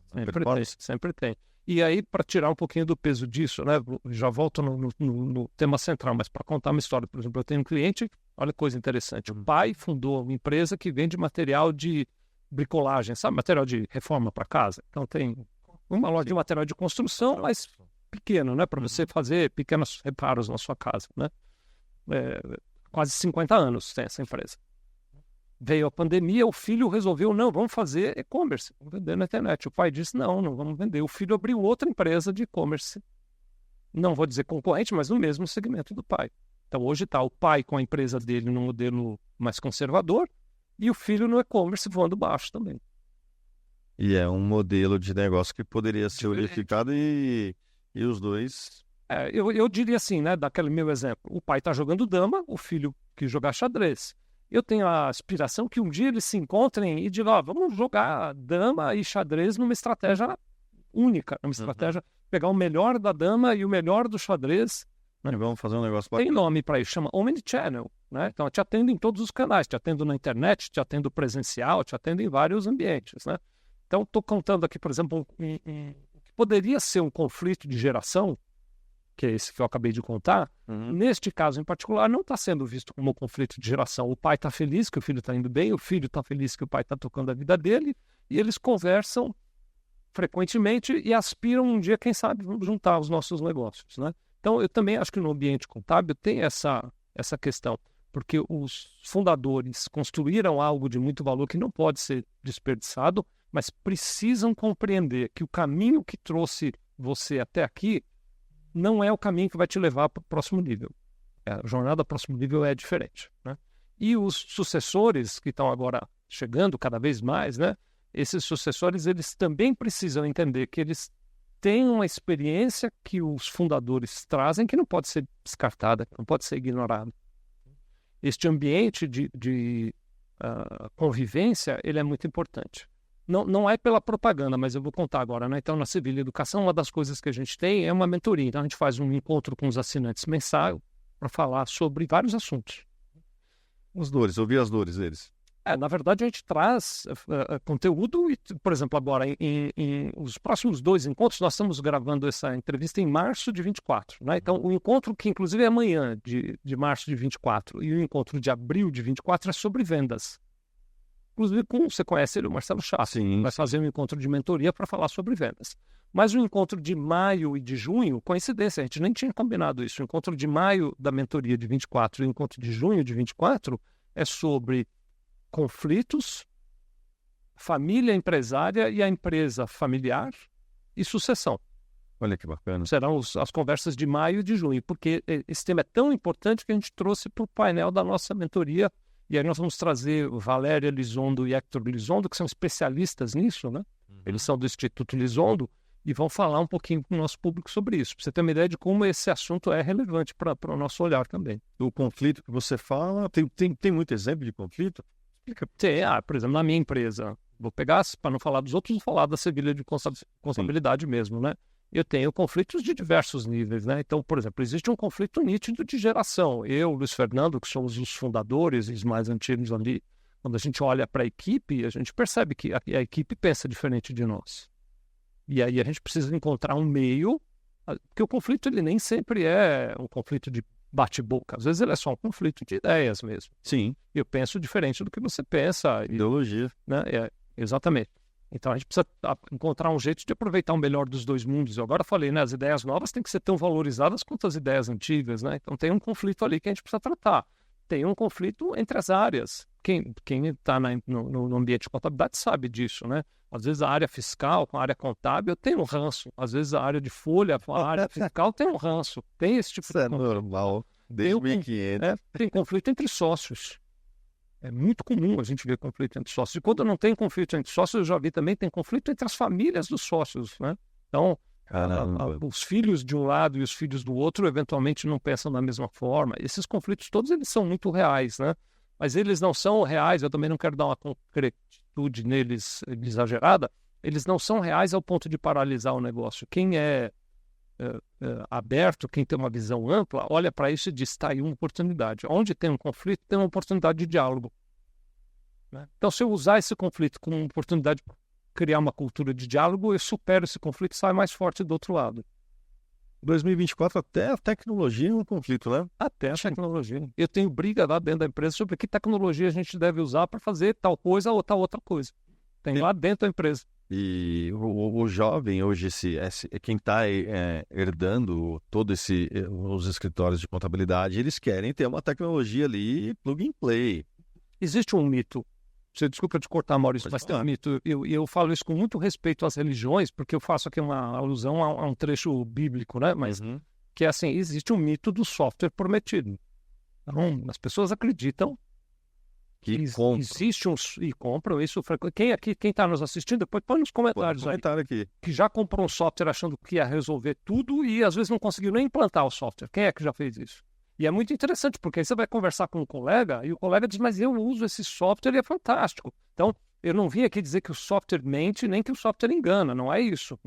Speaker 2: sempre tem. E aí, para tirar um pouquinho do peso disso, né? Já volto no tema central, mas para contar uma história, por exemplo, eu tenho um cliente, olha que coisa interessante, o pai fundou uma empresa que vende material de bricolagem, sabe? Material de reforma para casa. Então tem uma loja de material de construção, mas pequeno, né? Para você fazer pequenos reparos na sua casa, né? Quase 50 anos tem essa empresa. Veio a pandemia, o filho resolveu, não, vamos fazer e-commerce, vamos vender na internet. O pai disse, não vamos vender. O filho abriu outra empresa de e-commerce, não vou dizer concorrente, mas no mesmo segmento do pai. Então hoje está o pai com a empresa dele no modelo mais conservador e o filho no e-commerce voando baixo também.
Speaker 1: E é um modelo de negócio que poderia ser unificado e os dois...
Speaker 2: Eu diria assim, né, daquele meu exemplo, o pai está jogando dama, o filho quis jogar xadrez. Eu tenho a aspiração que um dia eles se encontrem e digam, vamos jogar dama e xadrez numa estratégia única, numa estratégia, pegar o melhor da dama e o melhor do xadrez. Né?
Speaker 1: E vamos fazer um negócio bacana.
Speaker 2: Tem nome para isso, chama Omnichannel, né? Então eu te atendo em todos os canais, te atendo na internet, te atendo presencial, te atendo em vários ambientes, né? Então estou contando aqui, por exemplo, o que poderia ser um conflito de geração, que é esse que eu acabei de contar, neste caso em particular, não está sendo visto como um conflito de geração. O pai está feliz que o filho está indo bem, o filho está feliz que o pai está tocando a vida dele, e eles conversam frequentemente e aspiram um dia, quem sabe, juntar os nossos negócios, né? Então, eu também acho que no ambiente contábil tem essa questão, porque os fundadores construíram algo de muito valor que não pode ser desperdiçado, mas precisam compreender que o caminho que trouxe você até aqui não é o caminho que vai te levar para o próximo nível. A jornada ao próximo nível é diferente, né? E os sucessores que estão agora chegando cada vez mais, né? Esses sucessores, eles também precisam entender que eles têm uma experiência que os fundadores trazem que não pode ser descartada, não pode ser ignorada. Este ambiente de convivência, ele é muito importante. Não é pela propaganda, mas eu vou contar agora, né? Então, na Civil Educação, uma das coisas que a gente tem é uma mentoria. Então, a gente faz um encontro com os assinantes mensal para falar sobre vários assuntos.
Speaker 1: Ouvir as dores deles.
Speaker 2: Na verdade, a gente traz conteúdo e, por exemplo, agora, em os próximos 2 encontros, nós estamos gravando essa entrevista em março de 24, né? Então, o encontro que, inclusive, é amanhã, de março de 24, e o encontro de abril de 24 é sobre vendas. Inclusive, você conhece ele, o Marcelo Chaves.
Speaker 1: Sim.
Speaker 2: Vai fazer um encontro de mentoria para falar sobre vendas. Mas o encontro de maio e de junho, coincidência, a gente nem tinha combinado isso. O encontro de maio da mentoria de 24 e o encontro de junho de 24 é sobre conflitos, família empresária e a empresa familiar e sucessão.
Speaker 1: Olha que bacana.
Speaker 2: Serão as conversas de maio e de junho, porque esse tema é tão importante que a gente trouxe para o painel da nossa mentoria. E aí nós vamos trazer Valéria Elizondo e Hector Elizondo, que são especialistas nisso, né? Eles são do Instituto Elizondo e vão falar um pouquinho com o nosso público sobre isso, para você ter uma ideia de como esse assunto é relevante para o nosso olhar também.
Speaker 1: O conflito que você fala, tem muito exemplo de conflito?
Speaker 2: Por exemplo, na minha empresa, vou pegar, para não falar dos outros, vou falar da Sevilha de Contabilidade mesmo, né? Eu tenho conflitos de diversos níveis, né? Então, por exemplo, existe um conflito nítido de geração. Eu, Luiz Fernando, que somos os fundadores e os mais antigos ali, quando a gente olha para a equipe, a gente percebe que a equipe pensa diferente de nós. E aí a gente precisa encontrar um meio, porque o conflito ele nem sempre é um conflito de bate-boca. Às vezes ele é só um conflito de ideias mesmo.
Speaker 1: Sim.
Speaker 2: Eu penso diferente do que você pensa.
Speaker 1: Ideologia.
Speaker 2: Né? Exatamente. Então a gente precisa encontrar um jeito de aproveitar o melhor dos dois mundos. Eu agora falei, né? As ideias novas têm que ser tão valorizadas quanto as ideias antigas, né? Então tem um conflito ali que a gente precisa tratar. Tem um conflito entre as áreas. Quem está no ambiente de contabilidade sabe disso, né? Às vezes a área fiscal com a área contábil tem um ranço. Às vezes a área de folha com a área fiscal tem um ranço. Tem esse tipo
Speaker 1: de conflito. Isso é normal. Desde 1500.
Speaker 2: Tem conflito entre sócios. É muito comum a gente ver conflito entre sócios. E quando não tem conflito entre sócios, eu já vi também, tem conflito entre as famílias dos sócios, né? Então, os filhos de um lado e os filhos do outro, eventualmente, não pensam da mesma forma. Esses conflitos todos, eles são muito reais, né? Mas eles não são reais, eu também não quero dar uma concretude neles exagerada, eles não são reais ao ponto de paralisar o negócio. Quem é aberto, quem tem uma visão ampla, olha para isso e diz, está aí uma oportunidade. Onde tem um conflito, tem uma oportunidade de diálogo. Né? Então, se eu usar esse conflito como uma oportunidade de criar uma cultura de diálogo, eu supero esse conflito e saio mais forte do outro lado.
Speaker 1: 2024, até a tecnologia é um conflito, né?
Speaker 2: Até a tecnologia. Eu tenho briga lá dentro da empresa sobre que tecnologia a gente deve usar para fazer tal coisa ou tal outra coisa. Tem lá dentro da empresa.
Speaker 1: E o jovem hoje, quem está herdando os escritórios de contabilidade, eles querem ter uma tecnologia ali plug and play.
Speaker 2: Existe um mito. Você desculpa te cortar, Maurício, mas tem um mito. Eu falo isso com muito respeito às religiões, porque eu faço aqui uma alusão a um trecho bíblico, né? Mas que é assim, existe um mito do software prometido. Então, as pessoas acreditam que existe e compram isso. Quem está nos assistindo, depois põe nos comentários aí,
Speaker 1: aqui.
Speaker 2: Que já comprou um software achando que ia resolver tudo e às vezes não conseguiu nem implantar o software. Quem é que já fez isso? E é muito interessante, porque aí você vai conversar com um colega e o colega diz, mas eu uso esse software e é fantástico. Então, eu não vim aqui dizer que o software mente nem que o software engana, não é isso.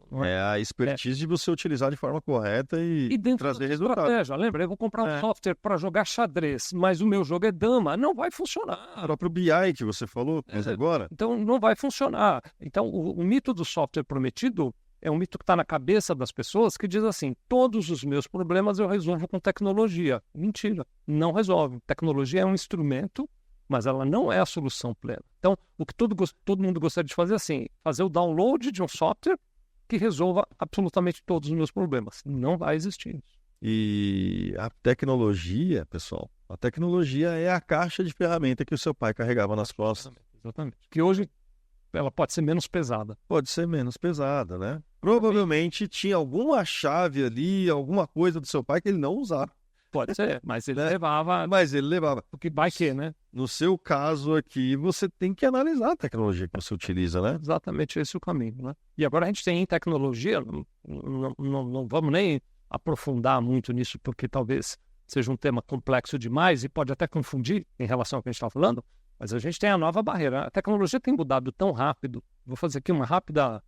Speaker 2: Não
Speaker 1: é a expertise de você utilizar de forma correta e trazer resultado.
Speaker 2: Estratégia. Lembra, eu vou comprar um software para jogar xadrez, mas o meu jogo é dama. Não vai funcionar.
Speaker 1: O próprio BI que você falou, mas agora...
Speaker 2: Então, não vai funcionar. Então, o mito do software prometido é um mito que está na cabeça das pessoas que diz assim, todos os meus problemas eu resolvo com tecnologia. Mentira, não resolve. Tecnologia é um instrumento, mas ela não é a solução plena. Então, o que todo mundo gostaria de fazer é assim, fazer o download de um software que resolva absolutamente todos os meus problemas. Não vai existir isso.
Speaker 1: E a tecnologia, pessoal, a tecnologia é a caixa de ferramenta que o seu pai carregava nas costas.
Speaker 2: Exatamente. Que hoje ela pode ser menos pesada.
Speaker 1: Pode ser menos pesada, né? Provavelmente tinha alguma chave ali, alguma coisa do seu pai que ele não usava.
Speaker 2: Pode ser, mas ele
Speaker 1: Né?
Speaker 2: levava...
Speaker 1: Mas ele levava.
Speaker 2: Porque vai que, né?
Speaker 1: No seu caso aqui, você tem que analisar a tecnologia que você utiliza, né?
Speaker 2: Exatamente esse é o caminho, né? E agora a gente tem tecnologia, não vamos nem aprofundar muito nisso, porque talvez seja um tema complexo demais e pode até confundir em relação ao que a gente está falando, mas a gente tem a nova barreira. A tecnologia tem mudado tão rápido. Vou fazer aqui uma rápida...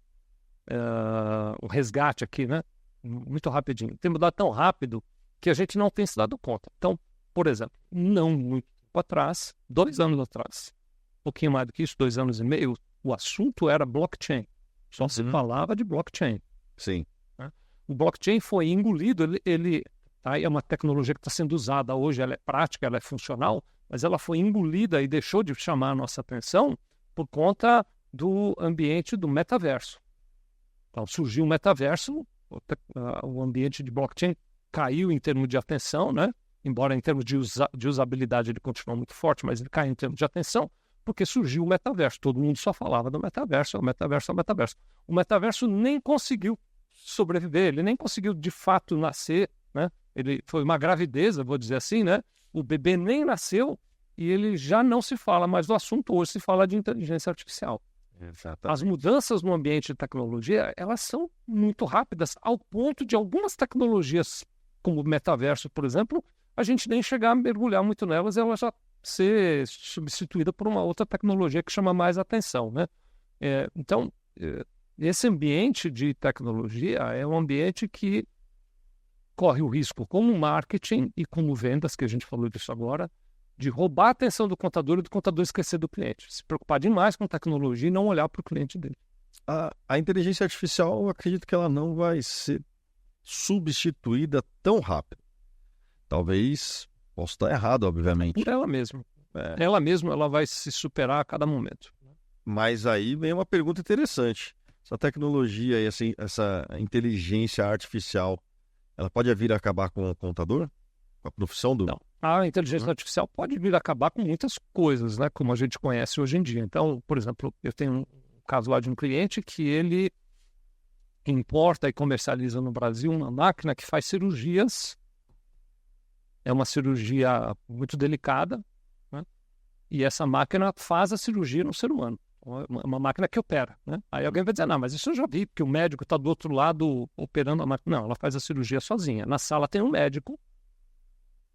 Speaker 2: um resgate aqui, né? Muito rapidinho. Tem mudado tão rápido que a gente não tem se dado conta. Então, por exemplo, não muito tempo atrás, 2 anos atrás, um pouquinho mais do que isso, 2 anos e meio, o assunto era blockchain. Só se falava de blockchain.
Speaker 1: Sim.
Speaker 2: Né? O blockchain foi engolido, tá, é uma tecnologia que está sendo usada hoje, ela é prática, ela é funcional, mas ela foi engolida e deixou de chamar a nossa atenção por conta do ambiente do metaverso. Então, surgiu o metaverso, o ambiente de blockchain caiu em termos de atenção, né? Embora em termos de usabilidade ele continua muito forte, mas ele caiu em termos de atenção, porque surgiu o metaverso. Todo mundo só falava do metaverso, o metaverso, o metaverso. O metaverso nem conseguiu sobreviver, ele nem conseguiu de fato nascer, né? Ele foi uma gravidez, eu vou dizer assim, né? O bebê nem nasceu e ele já não se fala mais do assunto, hoje se fala de inteligência artificial.
Speaker 1: Exatamente.
Speaker 2: As mudanças no ambiente de tecnologia, elas são muito rápidas, ao ponto de algumas tecnologias, como o metaverso, por exemplo, a gente nem chegar a mergulhar muito nelas e ela já ser substituída por uma outra tecnologia que chama mais atenção, né? Então, esse ambiente de tecnologia é um ambiente que corre o risco, como marketing e como vendas, que a gente falou disso agora, de roubar a atenção do contador e do contador esquecer do cliente. Se preocupar demais com tecnologia e não olhar para o cliente dele.
Speaker 1: A inteligência artificial, eu acredito que ela não vai ser substituída tão rápido. Talvez, posso estar errado, obviamente.
Speaker 2: Por ela mesma. Ela mesma ela vai se superar a cada momento.
Speaker 1: Mas aí vem uma pergunta interessante. Essa tecnologia e essa inteligência artificial, ela pode vir a acabar com o contador? Com a profissão do...
Speaker 2: Não. A inteligência artificial pode vir a acabar com muitas coisas, né? Como a gente conhece hoje em dia. Então, por exemplo, eu tenho um caso lá de um cliente que ele importa e comercializa no Brasil uma máquina que faz cirurgias. É uma cirurgia muito delicada, né? E essa máquina faz a cirurgia no ser humano. Uma máquina que opera, né? Aí alguém vai dizer, não, mas isso eu já vi, porque o médico está do outro lado operando a máquina. Não, ela faz a cirurgia sozinha. Na sala tem um médico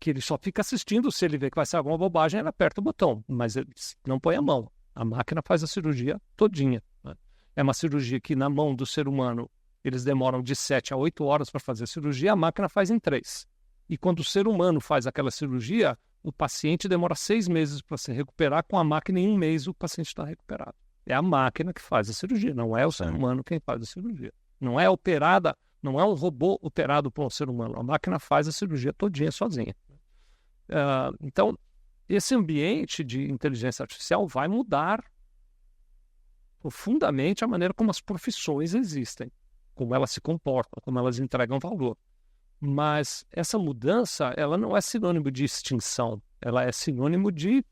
Speaker 2: que ele só fica assistindo, se ele vê que vai ser alguma bobagem, ele aperta o botão, mas ele não põe a mão. A máquina faz a cirurgia todinha, né? É uma cirurgia que na mão do ser humano eles demoram de 7 a 8 horas para fazer a cirurgia, a máquina faz em 3. E quando o ser humano faz aquela cirurgia, o paciente demora 6 meses para se recuperar, com a máquina em 1 mês o paciente está recuperado. É a máquina que faz a cirurgia, não é o ser humano quem faz a cirurgia. Não é operada, não é um robô operado por um ser humano, a máquina faz a cirurgia todinha sozinha. Então, esse ambiente de inteligência artificial vai mudar profundamente a maneira como as profissões existem, como elas se comportam, como elas entregam valor. Mas essa mudança, ela não é sinônimo de extinção, ela é sinônimo de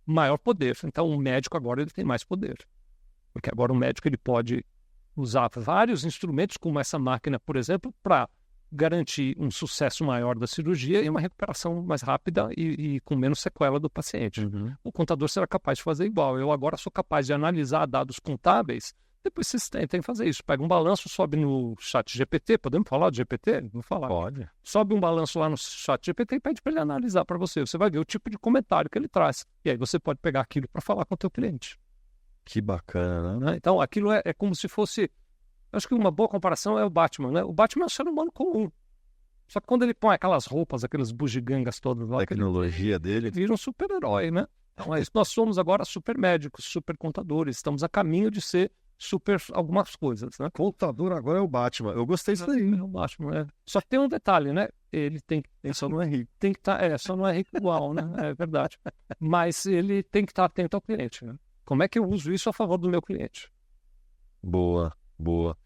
Speaker 2: maior poder. Então, o médico agora ele tem mais poder, porque agora o médico ele pode usar vários instrumentos, como essa máquina, por exemplo, para garantir um sucesso maior da cirurgia e uma recuperação mais rápida e com menos sequela do paciente.
Speaker 1: Uhum.
Speaker 2: O contador será capaz de fazer igual. Eu agora sou capaz de analisar dados contábeis. Depois vocês tentem fazer isso. Pega um balanço, sobe no chat GPT. Podemos falar de GPT? Vamos falar.
Speaker 1: Pode.
Speaker 2: Sobe um balanço lá no chat GPT e pede para ele analisar para você. Você vai ver o tipo de comentário que ele traz. E aí você pode pegar aquilo para falar com o teu cliente.
Speaker 1: Que bacana, né?
Speaker 2: Então, aquilo é como se fosse... Acho que uma boa comparação é o Batman, né? O Batman é um ser humano comum. Só que quando ele põe aquelas roupas, aquelas bugigangas todas lá...
Speaker 1: A tecnologia dele...
Speaker 2: Ele vira um super-herói, né? Então, nós somos agora super médicos, super contadores. Estamos a caminho de ser super algumas coisas, né?
Speaker 1: Contador agora é o Batman. Eu gostei disso daí.
Speaker 2: É o Batman, né? Só que tem um detalhe, né? Ele
Speaker 1: Só não é rico.
Speaker 2: tem que estar, só não é rico igual, né? É verdade. Mas ele tem que estar atento ao cliente, né? Como é que eu uso isso a favor do meu cliente?
Speaker 1: Boa, boa.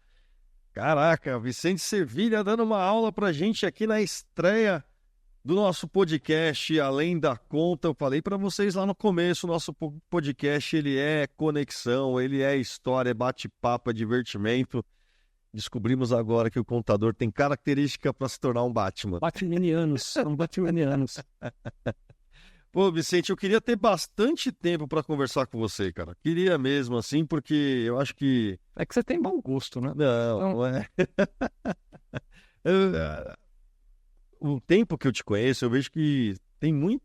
Speaker 1: Caraca, Vicente Sevilha dando uma aula pra gente aqui na estreia do nosso podcast Além da Conta. Eu falei para vocês lá no começo, o nosso podcast ele é conexão, ele é história, é bate-papo, é divertimento. Descobrimos agora que o contador tem característica para se tornar um Batman.
Speaker 2: Batmanianos, são Batmanianos.
Speaker 1: Pô, Vicente, eu queria ter bastante tempo para conversar com você, cara. Queria mesmo, assim, porque eu acho que...
Speaker 2: É que você tem bom gosto, né?
Speaker 1: Não é... O tempo que eu te conheço, eu vejo que tem muito...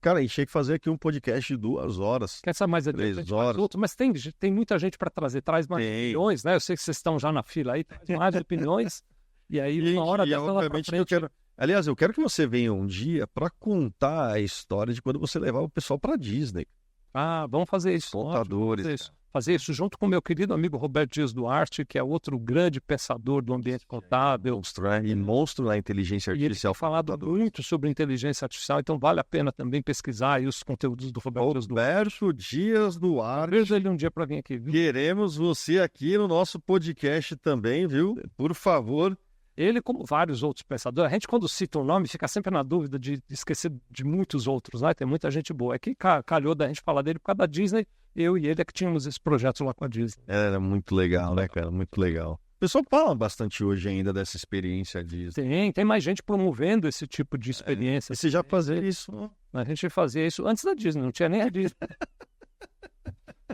Speaker 1: Cara, a gente tinha que fazer aqui um podcast de 2 horas.
Speaker 2: Quer saber mais adiante?
Speaker 1: 3 horas.
Speaker 2: Outro, mas tem muita gente para trazer. Traz mais opiniões, né? Eu sei que vocês estão já na fila aí, traz mais opiniões. E aí, uma hora dessa lá pra frente...
Speaker 1: Aliás, eu quero que você venha um dia para contar a história de quando você levava o pessoal para Disney.
Speaker 2: Ah, vamos fazer isso.
Speaker 1: Contadores.
Speaker 2: Fazer isso junto com o meu querido amigo Roberto Dias Duarte, que é outro grande pensador do ambiente contábil.
Speaker 1: E monstro na inteligência artificial.
Speaker 2: E ele tem falado muito sobre inteligência artificial, então vale a pena também pesquisar aí os conteúdos do Roberto Dias Duarte.
Speaker 1: Roberto Dias Duarte.
Speaker 2: Veja ele um dia para vir aqui, viu?
Speaker 1: Queremos você aqui no nosso podcast também, viu? Por favor.
Speaker 2: Ele, como vários outros pensadores, a gente quando cita um nome fica sempre na dúvida de esquecer de muitos outros, né? Tem muita gente boa. É que calhou da gente falar dele por causa da Disney, eu e ele é que tínhamos esse projeto lá com a Disney.
Speaker 1: Era muito legal, né, cara? Muito legal. O pessoal fala bastante hoje ainda dessa experiência Disney.
Speaker 2: Tem mais gente promovendo esse tipo de experiência.
Speaker 1: E você já fazia isso?
Speaker 2: A gente fazia isso antes da Disney, não tinha nem a Disney.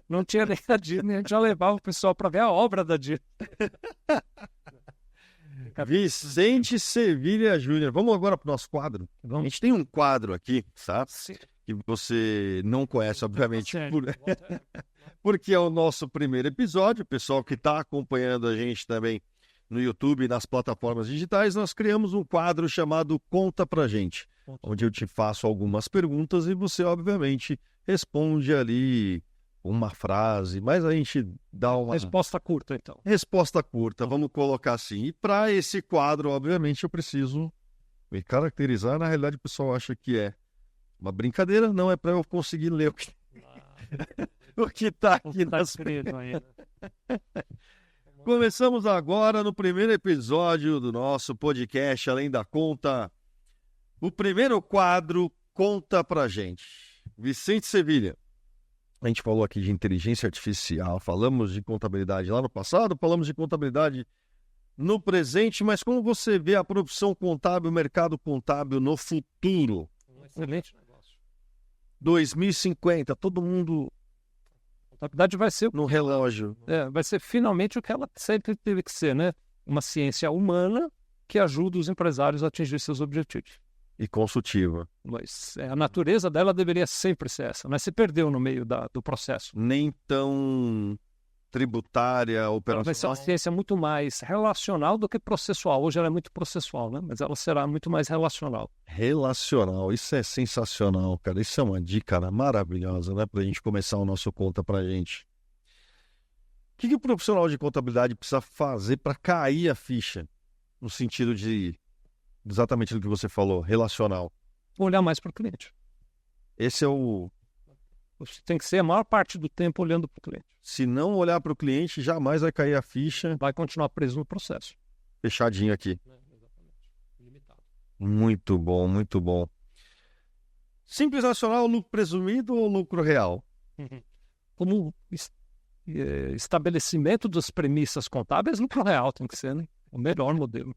Speaker 2: Não tinha nem a Disney, a gente já levava o pessoal para ver a obra da Disney.
Speaker 1: Vicente Sevilha Júnior. Vamos agora para o nosso quadro?
Speaker 2: Vamos.
Speaker 1: A gente tem um quadro aqui, sabe?
Speaker 2: Sim.
Speaker 1: Que você não conhece, obviamente, porque é o nosso primeiro episódio. O pessoal que está acompanhando a gente também no YouTube e nas plataformas digitais, nós criamos um quadro chamado Conta Pra Gente, onde eu te faço algumas perguntas e você, obviamente, responde ali uma frase, mas a gente dá uma...
Speaker 2: Resposta curta, então.
Speaker 1: Resposta curta, vamos colocar assim. E para esse quadro, obviamente, eu preciso me caracterizar. Na realidade, o pessoal acha que é uma brincadeira, não é para eu conseguir ler o que o que está aqui
Speaker 2: Tá
Speaker 1: nas...
Speaker 2: escrito aí, né?
Speaker 1: Começamos agora no primeiro episódio do nosso podcast Além da Conta. O primeiro quadro, Conta Pra Gente. Vicente Sevilha. A gente falou aqui de inteligência artificial, falamos de contabilidade lá no passado, falamos de contabilidade no presente, mas como você vê a profissão contábil, o mercado contábil no futuro?
Speaker 2: Um excelente negócio.
Speaker 1: 2050, todo mundo
Speaker 2: A contabilidade vai ser,
Speaker 1: no relógio.
Speaker 2: vai ser finalmente o que ela sempre teve que ser, né? Uma ciência humana que ajuda os empresários a atingir seus objetivos.
Speaker 1: E consultiva.
Speaker 2: Mas a natureza dela deveria sempre ser essa, mas se perdeu no meio do processo.
Speaker 1: Nem tão tributária,
Speaker 2: Ela vai ser uma
Speaker 1: operacional.
Speaker 2: ciência muito mais relacional do que processual. Hoje ela é muito processual, né? Mas ela será muito mais relacional.
Speaker 1: Relacional, isso é sensacional, cara. Isso é uma dica, né, maravilhosa, né? Pra gente começar o nosso Conta Pra Gente. O que o profissional de contabilidade precisa fazer para cair a ficha? No sentido de exatamente do que você falou, relacional.
Speaker 2: Olhar mais para o cliente.
Speaker 1: Esse é o...
Speaker 2: Você tem que ser a maior parte do tempo olhando para o cliente.
Speaker 1: Se não olhar para o cliente, jamais vai cair a ficha.
Speaker 2: Vai continuar preso no processo.
Speaker 1: Fechadinho aqui.
Speaker 2: Exatamente. Limitado.
Speaker 1: Muito bom, muito bom. Simples Nacional, lucro presumido ou lucro real?
Speaker 2: Como estabelecimento das premissas contábeis, lucro real tem que ser, né? O melhor modelo.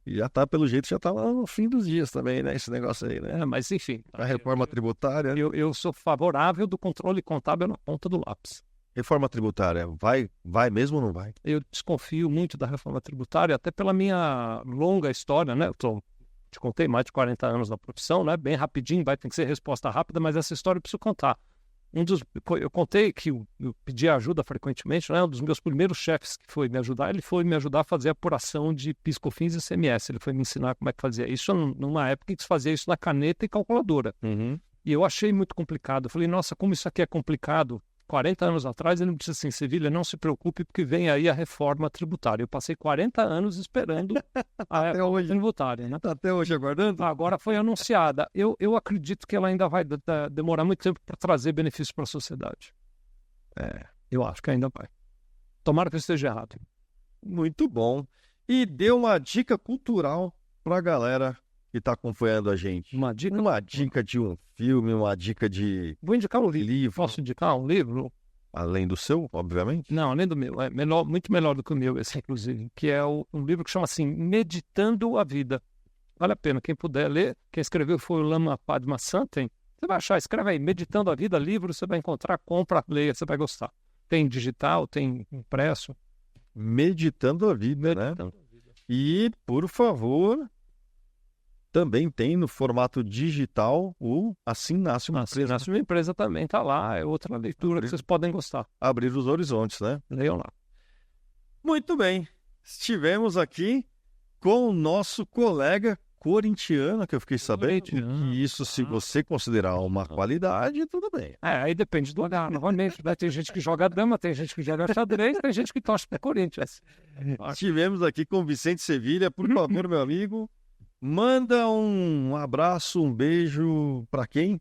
Speaker 1: E já tá, pelo jeito, já tá lá no fim dos dias também, né? Esse negócio aí, né?
Speaker 2: Mas enfim.
Speaker 1: A reforma tributária.
Speaker 2: Eu sou favorável do controle contábil na ponta do lápis.
Speaker 1: Reforma tributária, vai mesmo ou não vai?
Speaker 2: Eu desconfio muito da reforma tributária, até pela minha longa história, né? Te contei mais de 40 anos na profissão, né? Bem rapidinho, tem que ser resposta rápida, mas essa história eu preciso contar. Eu contei que eu pedi ajuda frequentemente, né? Um dos meus primeiros chefes que foi me ajudar, ele foi me ajudar a fazer apuração de PIS, COFINS e CMS. Ele foi me ensinar como é que fazia isso numa época em que se fazia isso na caneta e calculadora.
Speaker 1: Uhum.
Speaker 2: E eu achei muito complicado. Eu falei, nossa, como isso aqui é complicado. 40 anos atrás, ele me disse assim, Sevilha, não se preocupe porque vem aí a reforma tributária. Eu passei 40 anos esperando a reforma tributária, né?
Speaker 1: Tá até hoje aguardando?
Speaker 2: Agora foi anunciada. Eu acredito que ela ainda vai demorar muito tempo para trazer benefícios para a sociedade. Eu acho que ainda vai. Tomara que eu esteja errado.
Speaker 1: Muito bom. E dê uma dica cultural para a galera que está acompanhando a gente.
Speaker 2: Uma dica?
Speaker 1: Uma dica de um filme, uma dica de
Speaker 2: Vou indicar um
Speaker 1: livro.
Speaker 2: Posso indicar um livro?
Speaker 1: Além do seu, obviamente?
Speaker 2: Não, além do meu. É muito melhor do que o meu, esse, inclusive. Que é um livro que chama assim, Meditando a Vida. Vale a pena, quem puder ler. Quem escreveu foi o Lama Padma-Santen. Você vai achar, escreve aí, Meditando a Vida, livro, você vai encontrar, compra, leia, você vai gostar. Tem digital, tem impresso.
Speaker 1: Meditando a Vida, né? E, por favor, também tem no formato digital o Assim Nasce uma Empresa.
Speaker 2: Assim Nasce uma Empresa também está lá, é outra leitura que vocês podem gostar.
Speaker 1: Abrir os horizontes, né?
Speaker 2: Leiam lá.
Speaker 1: Muito bem, estivemos aqui com o nosso colega corintiano, que eu fiquei sabendo que isso, se você considerar uma qualidade, tudo bem.
Speaker 2: Aí depende do olhar, novamente, né? Tem gente que joga dama, tem gente que joga xadrez, tem gente que torce para o Corinthians.
Speaker 1: Estivemos aqui com o Vicente Sevilha, por favor, meu amigo, manda um abraço, um beijo para quem?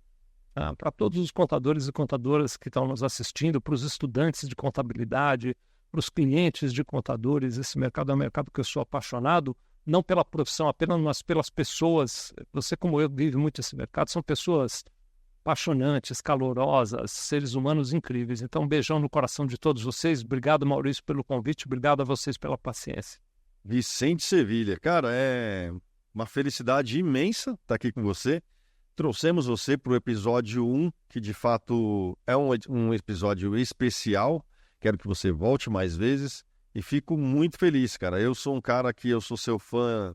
Speaker 2: Para todos os contadores e contadoras que estão nos assistindo, para os estudantes de contabilidade, para os clientes de contadores. Esse mercado é um mercado que eu sou apaixonado, não pela profissão apenas, mas pelas pessoas. Você, como eu, vive muito esse mercado. São pessoas apaixonantes, calorosas, seres humanos incríveis. Então, um beijão no coração de todos vocês. Obrigado, Maurício, pelo convite. Obrigado a vocês pela paciência.
Speaker 1: Vicente Sevilha, cara, é uma felicidade imensa estar aqui com você. Trouxemos você para o episódio 1, que de fato é um episódio especial. Quero que você volte mais vezes. E fico muito feliz, cara. Eu sou um cara que eu sou seu fã há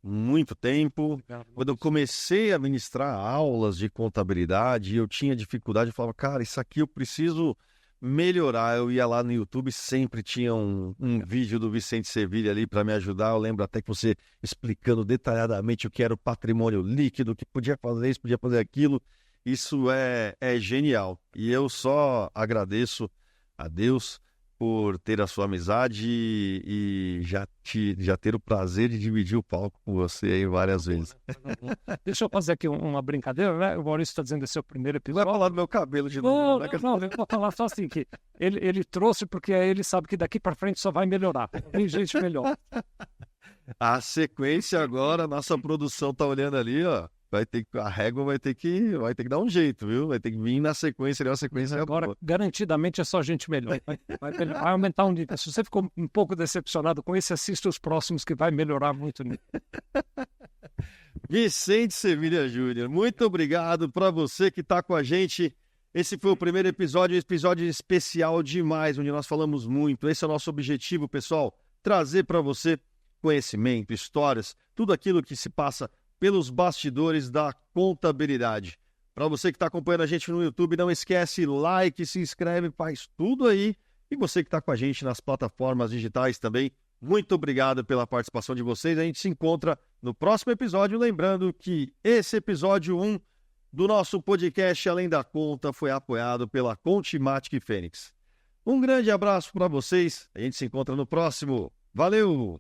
Speaker 1: muito tempo. Quando eu comecei a ministrar aulas de contabilidade, eu tinha dificuldade, eu falava, cara, isso aqui eu preciso melhorar. Eu ia lá no YouTube, sempre tinha um vídeo do Vicente Sevilha ali para me ajudar. Eu lembro até que você explicando detalhadamente o que era o patrimônio líquido, que podia fazer isso, podia fazer aquilo. Isso é genial. E eu só agradeço a Deus por ter a sua amizade e já ter o prazer de dividir o palco com você aí várias vezes.
Speaker 2: Deixa eu fazer aqui uma brincadeira, né? O Maurício está dizendo que esse é o primeiro episódio.
Speaker 1: Vai falar do meu cabelo de novo.
Speaker 2: Não, eu vou falar só assim, que ele trouxe porque ele sabe que daqui para frente só vai melhorar. Tem gente melhor.
Speaker 1: A sequência agora, nossa produção tá olhando ali, ó. A régua vai ter que dar um jeito, viu? Vai ter que vir na sequência, uma sequência.
Speaker 2: Agora, garantidamente, é só gente melhor. Vai aumentar um nível. Se você ficou um pouco decepcionado com esse, assista os próximos que vai melhorar muito.
Speaker 1: Vicente Sevilha Júnior, muito obrigado para você que está com a gente. Esse foi o primeiro episódio, um episódio especial demais, onde nós falamos muito. Esse é o nosso objetivo, pessoal, trazer para você conhecimento, histórias, tudo aquilo que se passa pelos bastidores da contabilidade. Para você que está acompanhando a gente no YouTube, não esquece, like, se inscreve, faz tudo aí. E você que está com a gente nas plataformas digitais também, muito obrigado pela participação de vocês. A gente se encontra no próximo episódio. Lembrando que esse episódio 1 do nosso podcast Além da Conta foi apoiado pela Contimatic Fênix. Um grande abraço para vocês. A gente se encontra no próximo. Valeu!